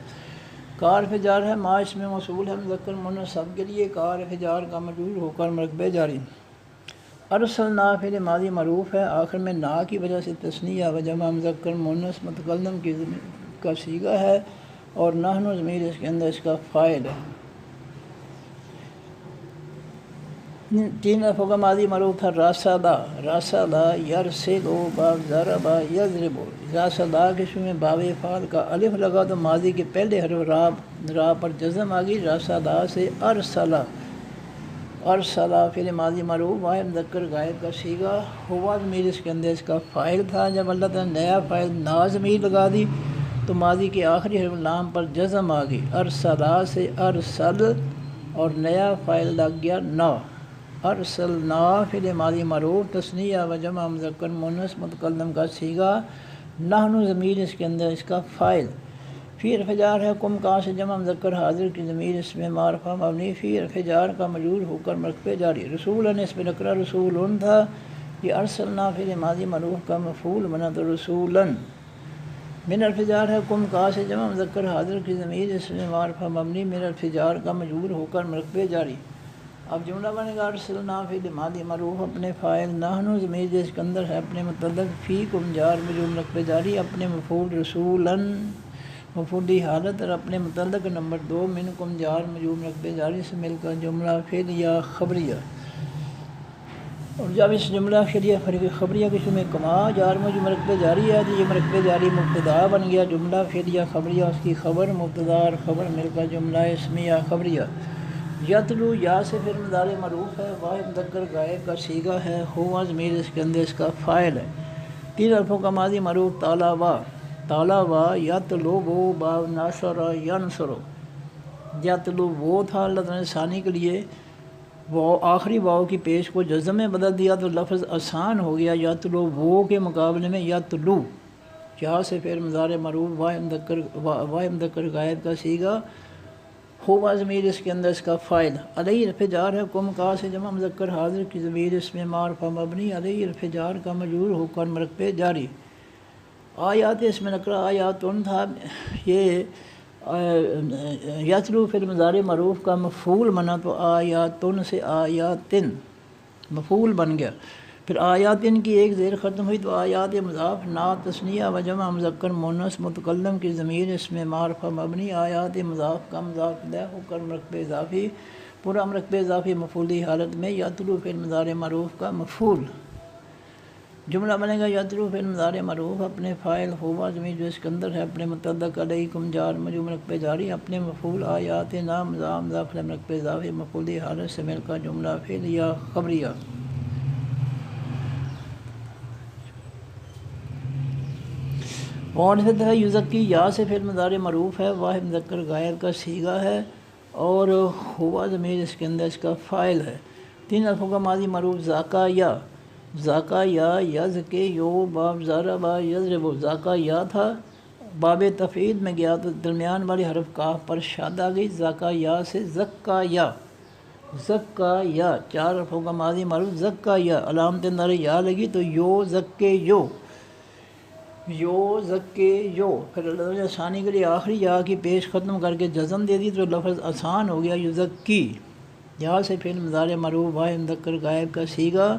کار فجار ہے، ما اس میں موصول ہے مذکر مؤنث سب کے لیے، کار فجار کا مجرور ہو کر مرکب جاری، ارسلنا فعل ماضی معروف ہے، آخر میں نا کی وجہ سے تثنیہ و جمع مذکر مؤنث متکلم کا صیغہ ہے، اور نحن ضمیر اس کے اندر اس کا فاعل ہے، تین رفع کا ماضی معروف تھا راسدہ، راسدہ یرسلو باب ضربہ یضربو، راسدہ کے شروع میں باب فعل کا الف لگا تو ماضی کے پہلے حرف را پر جزم آ گئی، راسدہ سے ارسلہ، ارسلہ فعل ماضی معروف واحد مذکر غائب کا صیغہ، ہوا ضمیر اس کے اندر اس کا فاعل تھا، جب اللہ تعالیٰ نے نیا فاعل نا ضمیر لگا دی تو ماضی کے آخری حرف لام پر جزم آ گئی، ارسلہ سے ارسل اور نیا فاعل لگ گیا نا، ارسلنا فعل ماضی معروف تثنیہ و جمع مذکر مؤنث متکلم کا صیغہ، نحن ضمیر اس کے اندر اس کا فاعل، فی حرف جار ہے کم کا سے جمع مذکر حاضر کی ضمیر اس میں معرفہ مبنی، فی حرف جار کا مجرور ہو کر مرفوع جاری، رسولن اس میں نکرہ رسولن تھا، یہ ارسلنا فعل ماضی معروف کا مفعول بنا تو رسولن، من حرف جار ہے کم کا سے جمع مذکر حاضر کی ضمیر اس میں معرفہ مبنی، من حرف جار کا مجرور ہو کر مرفوع جاری۔ اب جملہ بنے گا ارسلنا فعل ماضی معروف اپنے فاعل، نحن ضمیر جس کے اندر ہے اپنے متعلق، فیکم جار مجرور مرفوع جاری، اپنے مفعول رسولن مفعولی حالت اور اپنے متعلق نمبر 2 منکم جار مجرور مرفوع جاری سے مل کر جملہ فعلیہ خبریہ، اور جب اس جملہ فعلیہ خبریہ کے شروع میں کما جار مجرور مرفوع جاری ہے تو یہ مرفوع جاری مبتدا بن گیا، جملہ فعلیہ خبریہ اس کی خبر مبتدا اور خبر مل کر جملہ اسمیہ خبریہ، یتلو یا سے پھر مضارع معروف ہے، واحد مذکر غائب کا صیغہ ہے، ہوا ضمیر اس کے اندر اس کا فاعل ہے، تین حرفوں کا ماضی معروف طالبا، طالبا یطلبو باب ناصر ینصر، یطلبو تھا اللہ تعالیٰ نے ثانی کے لیے وہ آخری واو کی پیش کو جزم میں بدل دیا تو لفظ آسان ہو گیا، یطلبو کے مقابلے میں یطلو، یہاں سے پھر مضارع معروف واحد مذکر غائب کا صیغہ، ہوا ضمیر اس کے اندر اس کا فاعل، علیہ حرف جار ہے کم کا سے جمع مذکر حاضر کی ضمیر اس میں معرفہ مبنی، علیہ حرف جار کا مجرور ہو کر مرفوع جاری، آیات اس میں نکرہ آیاتن تھا، یہ یتلو فعل مضارع معروف کا مفعول بنا تو آیاتن سے آیاتن مفعول بن گیا، پھر آیاتن کی ایک زیر ختم ہوئی تو آیات مضاف نا تثنیہ و جمع مذکر مؤنث متکلم کی ضمیر اس میں معرفہ مبنی، آیات مضاف کا مضاف الیہ ہو کر مرکب اضافی، پورا مرکب اضافی مفعولی حالت میں، یتلو فعل مضارع معروف کا مفعول، جملہ بنے گا یتلو فعل مضارع معروف اپنے فاعل، ہوا ضمیر جو اس کے اندر ہے اپنے متعلق، علیکم جار مجرور مرکب جاری، اپنے مفعول آیات نا مضاف مرکب اضافی مفعولی حالت سے مل کر جملہ فعلیہ خبریہ۔ معرفت ہے یزکی، یا سے فعل مضارع معروف ہے، واحد مذکر غائب کا صیغہ ہے اور ہوا ضمیر اس کے اندر اس کا فاعل ہے، تین حرفوں کا ماضی معروف ذاکا یا، ذاکا یا یزکے یو باب ضربہ یضربو، ذاکا یا تھا باب تفعیل میں گیا تو درمیان والی حرف کاف پر شاد آ گئی، ذاکا یا سے زکا یا، زکا یا چار حرفوں کا ماضی معروف زکا یا، علامت نر یا لگی تو یو زکے یو، یو زکے یو، پھر اللہ نے ثانی کے لیے آخری یا کی پیش ختم کر کے جزم دے دی تو لفظ آسان ہو گیا یزکی، یہاں سے فعل مضارع معروف واحد مذکر غائب کا صیغہ،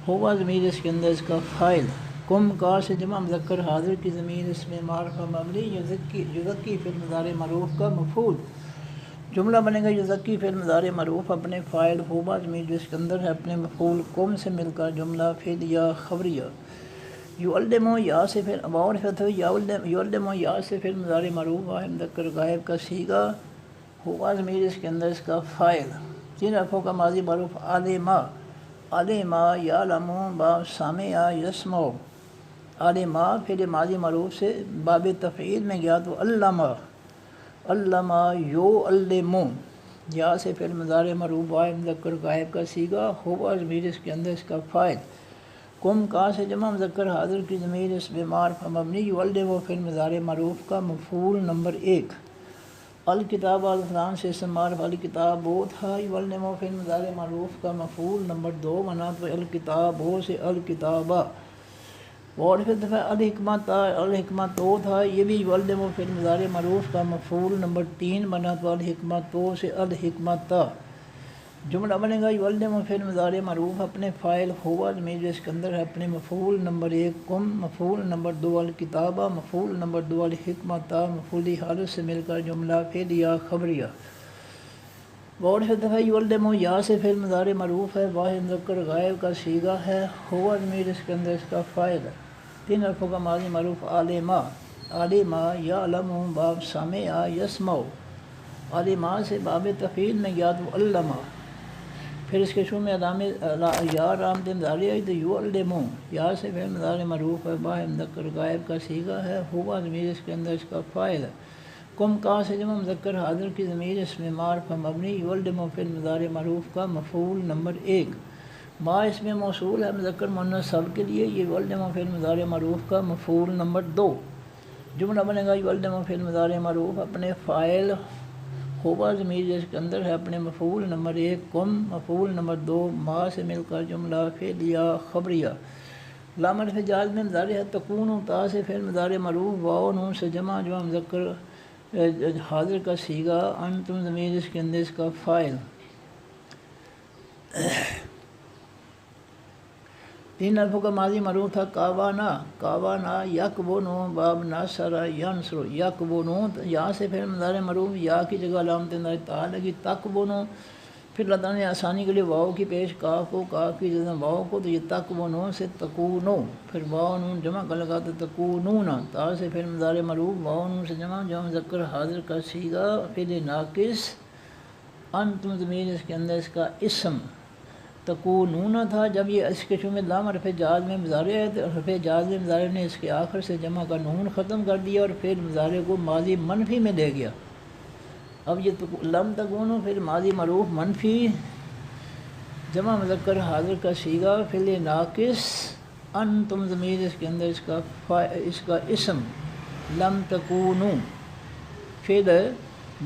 ہوا ضمیر اس کے اندر اس کا فاعل، کم کا سے جمع مذکر حاضر کی ضمیر اس میں معرفہ مبنی، یزکی فعل مضارع معروف کا مفعول، جملہ بنے گا یزکی فعل مضارع معروف اپنے فاعل، ہوا ضمیر جو اس کے اندر ہے اپنے مفعول کم سے مل کر جملہ فعلیہ خبریہ، یعلمو یا سے پھر معرفت ہے، یعلمو یا سے پھر مضارع معروف واحد مذکر غائب کا صیغہ، ہوا ضمیر اس کے اندر اس کا فاعل، تین حرفوں کا ماضی معروف علما، علما یعلمو باب سامع یسمع، علما فعل ماضی معروف سے باب تفعیل میں گیا تو علما، علما یعلمو، یا سے فعل مضارع معروف واحد مذکر غائب کا صیغہ، ہوا ضمیر اس کے اندر اس کا فاعل، کم کا سے جمع مذکر حاضر کی ضمیر اس میں معرفہ مبنی، یعلمو فعل مضارع معروف کا مفعول نمبر 1، الکتاب الفلان سے اسم معرف الکتاب وہ تھا، یعلمو فعل مضارع معروف کا مفعول نمبر 2 بنا تو الکتاب ہو سے الکتابہ، معرفت ہے الحکمت، الحکمت وہ تھا، یہ بھی یعلمو فعل مضارع معروف کا مفعول نمبر 3 بنا تو الحکمت سے الحکمت، جملہ بنے گا یعلمو فعل مضارع معروف اپنے فاعل، ہوا ضمیر جو اس کے اندر ہے اپنے مفعول نمبر 1 کم، مفعول نمبر 2 الکتابہ، مفعول نمبر 2 الحکمت، مفعولی حالت سے مل کر جملہ فعلیہ خبریہ۔ اور پھر دفعہ یولدمو یا سے فعل مضارع معروف ہے، واحد مذکر غائب کا صیغہ ہے، ہوا ضمیر اس کے اندر اس کا فاعل ہے۔ 3 حرفوں کا ماضی معروف عالما، عالما یعلم باب سمع یسمع، عالما سے باب تفعیل میں یاد علما، پھر اس کے شروع میں علام یا رام مضارع ہے تو یعلمو، یا سے فعل مضارع معروف ہے، واحد مذکر غائب کا صیغہ ہے، ہوا ضمیر اس کے اندر اس کا فاعل ہے۔ کم کا سے جمع مذکر حاضر کی ضمیر اس میں معرفہ مبنی، یولدمو فعل مضارع معروف کا مفعول نمبر 1، ما اس میں موصول ہے مذکر مؤنث سب کے لیے، یہ یولدمو فعل مضارع معروف کا مفعول نمبر 2۔ جملہ بنے گا یولدمو فعل مضارع معروف اپنے فاعل ہوا ضمیر اس کے اندر ہے اپنے مفعول نمبر 1، کم مفعول نمبر 2، ما سے مل کر جملہ فعلیہ خبریہ۔ علامہ رفع جازم میں مضارع ہے تکون، تا سے فعل مضارع معروف، واو نون سے جمع مذکر حاضر کا صیغہ، انتم ضمیر اس کے اندر اس کا فاعل۔ 3 حرفوں کا ماضی معروف تھا کاوانا، کاوانا یکبونو باب ناصر ینصر، یکبونو یا سے فعل مضارع معروف، یا کی جگہ علامت تا لگی، تکبونو پھر اللہ تعالیٰ نے آسانی کے لیے واؤ کی پیش کاف کو، کاف کی جگہ واؤ کو، تو یہ تکبونو سے تکونو، پھر واؤ نون جمع کا لگا تو تکونون، تا سے فعل مضارع معروف، واؤ نون سے جمع مذکر حاضر کا صیغہ فعل ناقص، انتم ضمیر اس کے اندر اس کا اسم، تکونون تھا جب یہ اس کے شروع میں لام حرف جاز میں مضارع ہے تو حرف جاز میں مضارع نے اس کے آخر سے جمع کا نون ختم کر دیا اور پھر مضارع کو ماضی منفی میں لے گیا۔ اب یہ لم تکونو پھر ماضی معروف منفی جمع مذکر حاضر کا صیغہ فعل ناقص، انتم ضمیر اس کے اندر اس کا اسم، لم تکونو فعل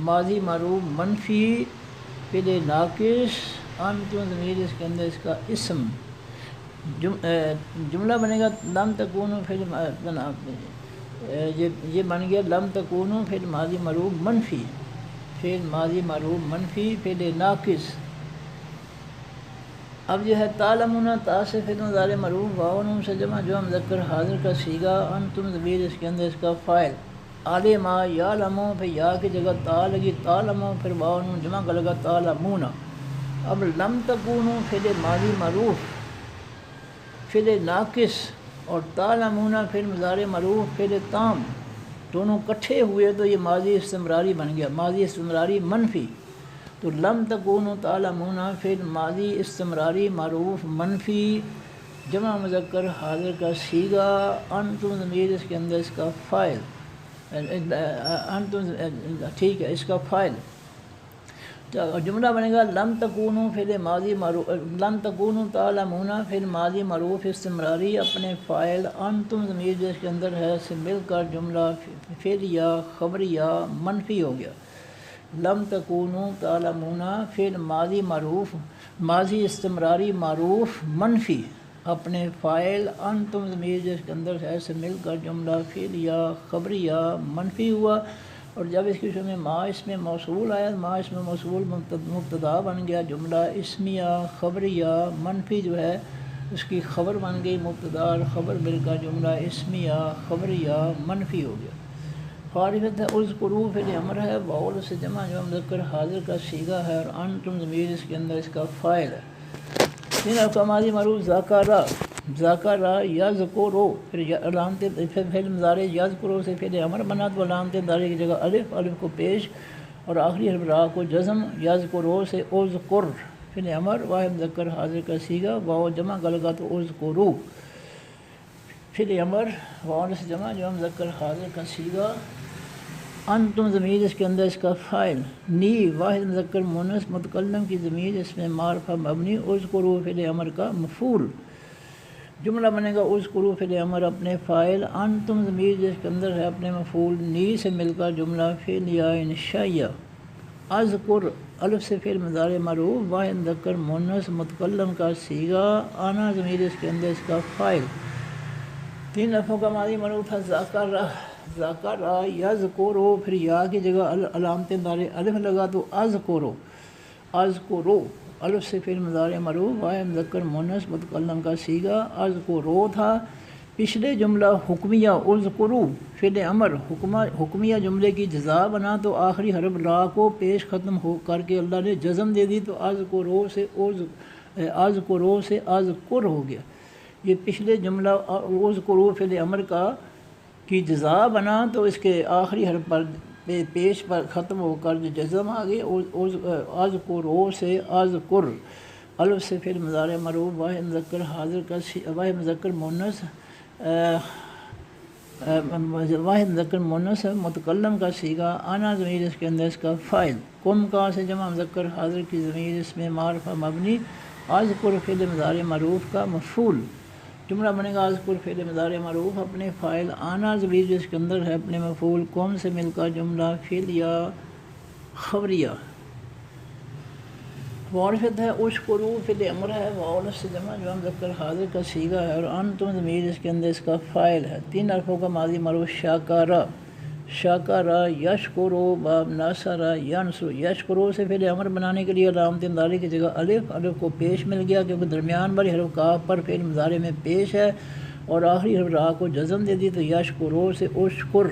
ماضی معروف منفی فعل ناقص، انتم ضمیر اس کے اندر اس کا اسم، جملہ بنے گا لم تکونو فعل یہ بن گیا لم تکونو فعل ماضی معروف منفی، فعل ماضی معروف منفی فعل ناقص۔ اب جو ہے تعلمون، تا سے فعل مضارع معروف، واو نون سے جمع مذکر حاضر کا صیغہ، انتم ضمیر اس کے اندر اس کا فاعل۔ عالما یعلمو پھر یا کی جگہ تا لگی، تعلمو پھر واو نون جمع کا لگا تعلمون۔ اب لم تکونو فعل ماضی معروف فعل ناقص اور تعلمون فعل مضارع معروف فعل تام، دونوں کٹھے ہوئے تو یہ ماضی استمراری بن گیا، ماضی استمراری منفی، تو لم تکونو تعلمون فعل ماضی استمراری معروف منفی جمع مذکر حاضر کا صیغہ، انتم ضمیر اس کے اندر اس کا فاعل، انتم ٹھیک ہے اس کا فاعل۔ جملہ بنے گا لم تکونو فعل ماضی معروف، لم تکونو تعلمون فعل ماضی معروف استمراری اپنے فاعل، انتم ضمیر جس کے اندر ہے سے مل کر جملہ فعلیہ خبریہ منفی ہو گیا۔ لم تکونو تعلمون فعل ماضی معروف ماضی استمراری معروف منفی اپنے فاعل، انتم ضمیر جس کے اندر ہے سے مل کر جملہ فعلیہ خبریہ منفی ہوا، اور جب اس کے شروع میں ما اس میں موصول آیا، ما اس میں موصول مبتدا بن گیا، جملہ اسمیہ خبریہ منفی جو ہے اس کی خبر بن گئی، مبتدا اور خبر مل کر جملہ اسمیہ خبریہ منفی ہو گیا۔ فارغت ہے اذکروا فعل امر ہے، واول سے جمع مذکر حاضر کا صیغہ ہے، اور انتم ضمیر اس کے اندر اس کا فاعل ہے۔ 3 حرف کا ماضی معروف ذاکرہ، ذاکرہ یذکرو پھر علامت فعل مضارع یذکرو سے فعل امر بنا تو علامت مضارع کی جگہ الف، الف کو پیش اور آخری حرف را کو جزم، یذکرو سے اذکر فعل امر واحد مذکر حاضر کا صیغہ، واو جمع کا لگا تو اذکرو فعل امر، واو سے جمع مذکر حاضر کا صیغہ، انتم ضمیر اس کے اندر اس کا فاعل، نی واحد مذکر مؤنث متکلم کی ضمیر اس میں معرفہ مبنی، اذکروا فعل امر کا مفعول، جملہ بنے گا اذکروا فعل امر اپنے فاعل، انتم ضمیر جس کے اندر ہے اپنے مفعول، نی سے مل کر جملہ فعلیہ انشائیہ، اذکر الف سے فعل مضارع معروف واحد مذکر مؤنث متکلم کا صیغہ، انا ضمیر اس کے اندر اس کا فاعل۔ 3 حرفوں کا ماضی معروف ہے ذاکرہ، ذاکرہ یذکرو پھر یا کی جگہ علامت مضارع الف لگا تو اذکرو، اذکرو الف سے فعل مضارع معروف واحد مذکر مؤنث متکلم کا صیغہ، اذکرو تھا پچھلے جملہ حکمیہ اذکرو فعل امر حکمیہ جملے کی جزا بنا تو آخری حرف را کو پیش ختم ہو کر کے اللہ نے جزم دے دی تو اذکرو سے اذکر ہو گیا۔ یہ پچھلے جملہ اذکرو فعل امر کی جزا بنا تو اس کے آخری حرف پر پیش پر ختم ہو کر جو جزم آ گئی اذکرو سے اذکر۔ الف سے فعل مضارع مرفوع واحد مذکر حاضر کا واحد مذکر مونث متکلم کا صیغہ آنا ضمیر اس کے اندر اس کا فاعل۔ قم کا سے جمع مذکر حاضر کی ضمیر اس میں معرفہ مبنی اذکر فعل مضارع معروف کا مفعول۔ جملہ بنے گا اذکر فعل مضارع معروف اپنے فاعل آنا ضمیر جو اس کے اندر ہے اپنے مفعول قم سے مل کر جملہ فعلیہ خبریہ۔ معرفت ہے اشکرو فعل امر ہے واولف سے جمع جو مذکر حاضر کا صیغہ ہے اور انتم ضمیر اس کے اندر اس کا فاعل ہے۔ تین حرفوں کا ماضی معروف شاکرا یشکرو باب ناصرہ ینصر۔ یشکرو سے فعل امر بنانے کے لیے علامت انداری کی جگہ الف کو پیش مل گیا کیونکہ درمیان والی حرف کاف پر فعل مضارع میں پیش ہے اور آخری حرف را کو جزم دے دی تو یشکرو سے اشکر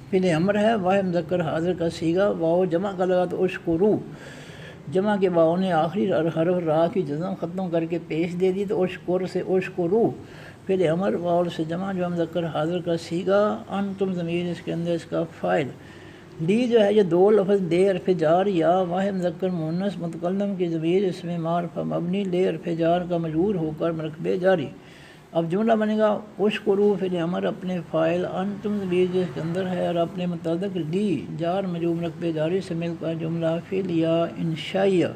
فعل امر ہے واحد مذکر حاضر کا صیغہ واو جمع کا لگا تو اشکرو جمع کے واو نے آخری حرف را کی جزم ختم کر کے پیش دے دی تو اشکر سے اشکرو فعل امر واو سے جمع جو مذکر حاضر کا صیغہ انتم ضمیر اس کے اندر اس کا فاعل۔ لی جو ہے یہ دو لفظ لے حرف جار یا واحد مذکر مؤنث متکلم کی ضمیر اس میں معرفہ مبنی لے حرف جار کا مجرور ہو کر مرکب جاری۔ اب جملہ بنے گا اشکرو فعل امر اپنے فاعل انتم ضمیر جس کے اندر ہے اور اپنے متعلق لی جار مجرور مرکب جاری سے مل کر جملہ فعلیہ انشائیہ۔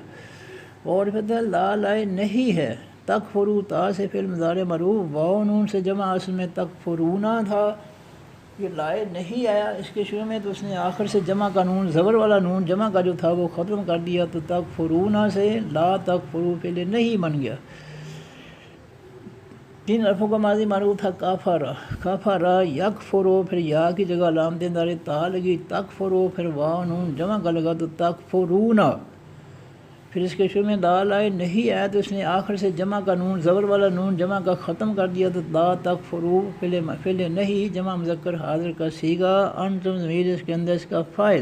اور پھر لا لائے نہیں ہے تکفرو تا سے فعل مضارع مرفوع واو نون سے جمع اصل میں تکفرونا تھا یہ لائے نہیں آیا اس کے شروع میں تو اس نے آخر سے جمع کا نون زبر والا نون جمع کا جو تھا وہ ختم کر دیا تو تکفرونا سے لا تکفرو فعل نہیں بن گیا۔ تین حرفوں کا ماضی معروف تھا کافرا یکفرو پھر یا کی جگہ علامت انداری تا لگی تکفرو پھر واو نون جمع کا لگا تو تکفرونا پھر اس کے شروع میں لا لائے نہیں آیا تو اس نے آخر سے جمع کا نون زبر والا نون جمع کا ختم کر دیا تو لا تکفرو فعل نہیں جمع مذکر حاضر کا صیغہ انتم ضمیر اس کے اندر اس کا فاعل۔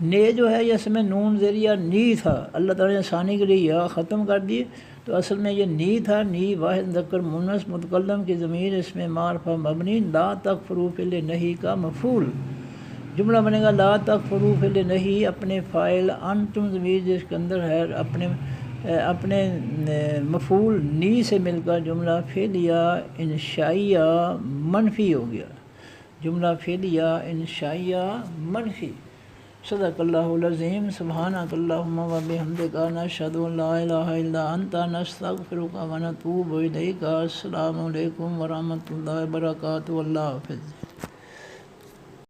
نے جو ہے یہ اس میں نون ذریعہ نی تھا اللہ تعالیٰ نے آسانی کے لیے یا ختم کر دی تو اصل میں یہ نی تھا نی واحد مذکر مؤنث متکلم کی ضمیر اس میں معرفہ مبنی لا تکفرو فعل نہیں کا مفعول۔ جملہ بنے گا لا تکفرو فعل نہیں اپنے فاعل انتم ضمیر جس کے اندر ہے اپنے مفعول نی سے مل کر جملہ فعلیہ انشائیہ منفی ہو گیا۔ جملہ فعلیہ انشائیہ منفی۔ صدق اللہ العظیم سبحانک اللہم و بحمدک نشہد ان لا الہ الا انت نستغفرک و نتوب الیک۔ السلام علیکم ورحمۃ اللہ وبرکاتہ۔ اللہ حافظ۔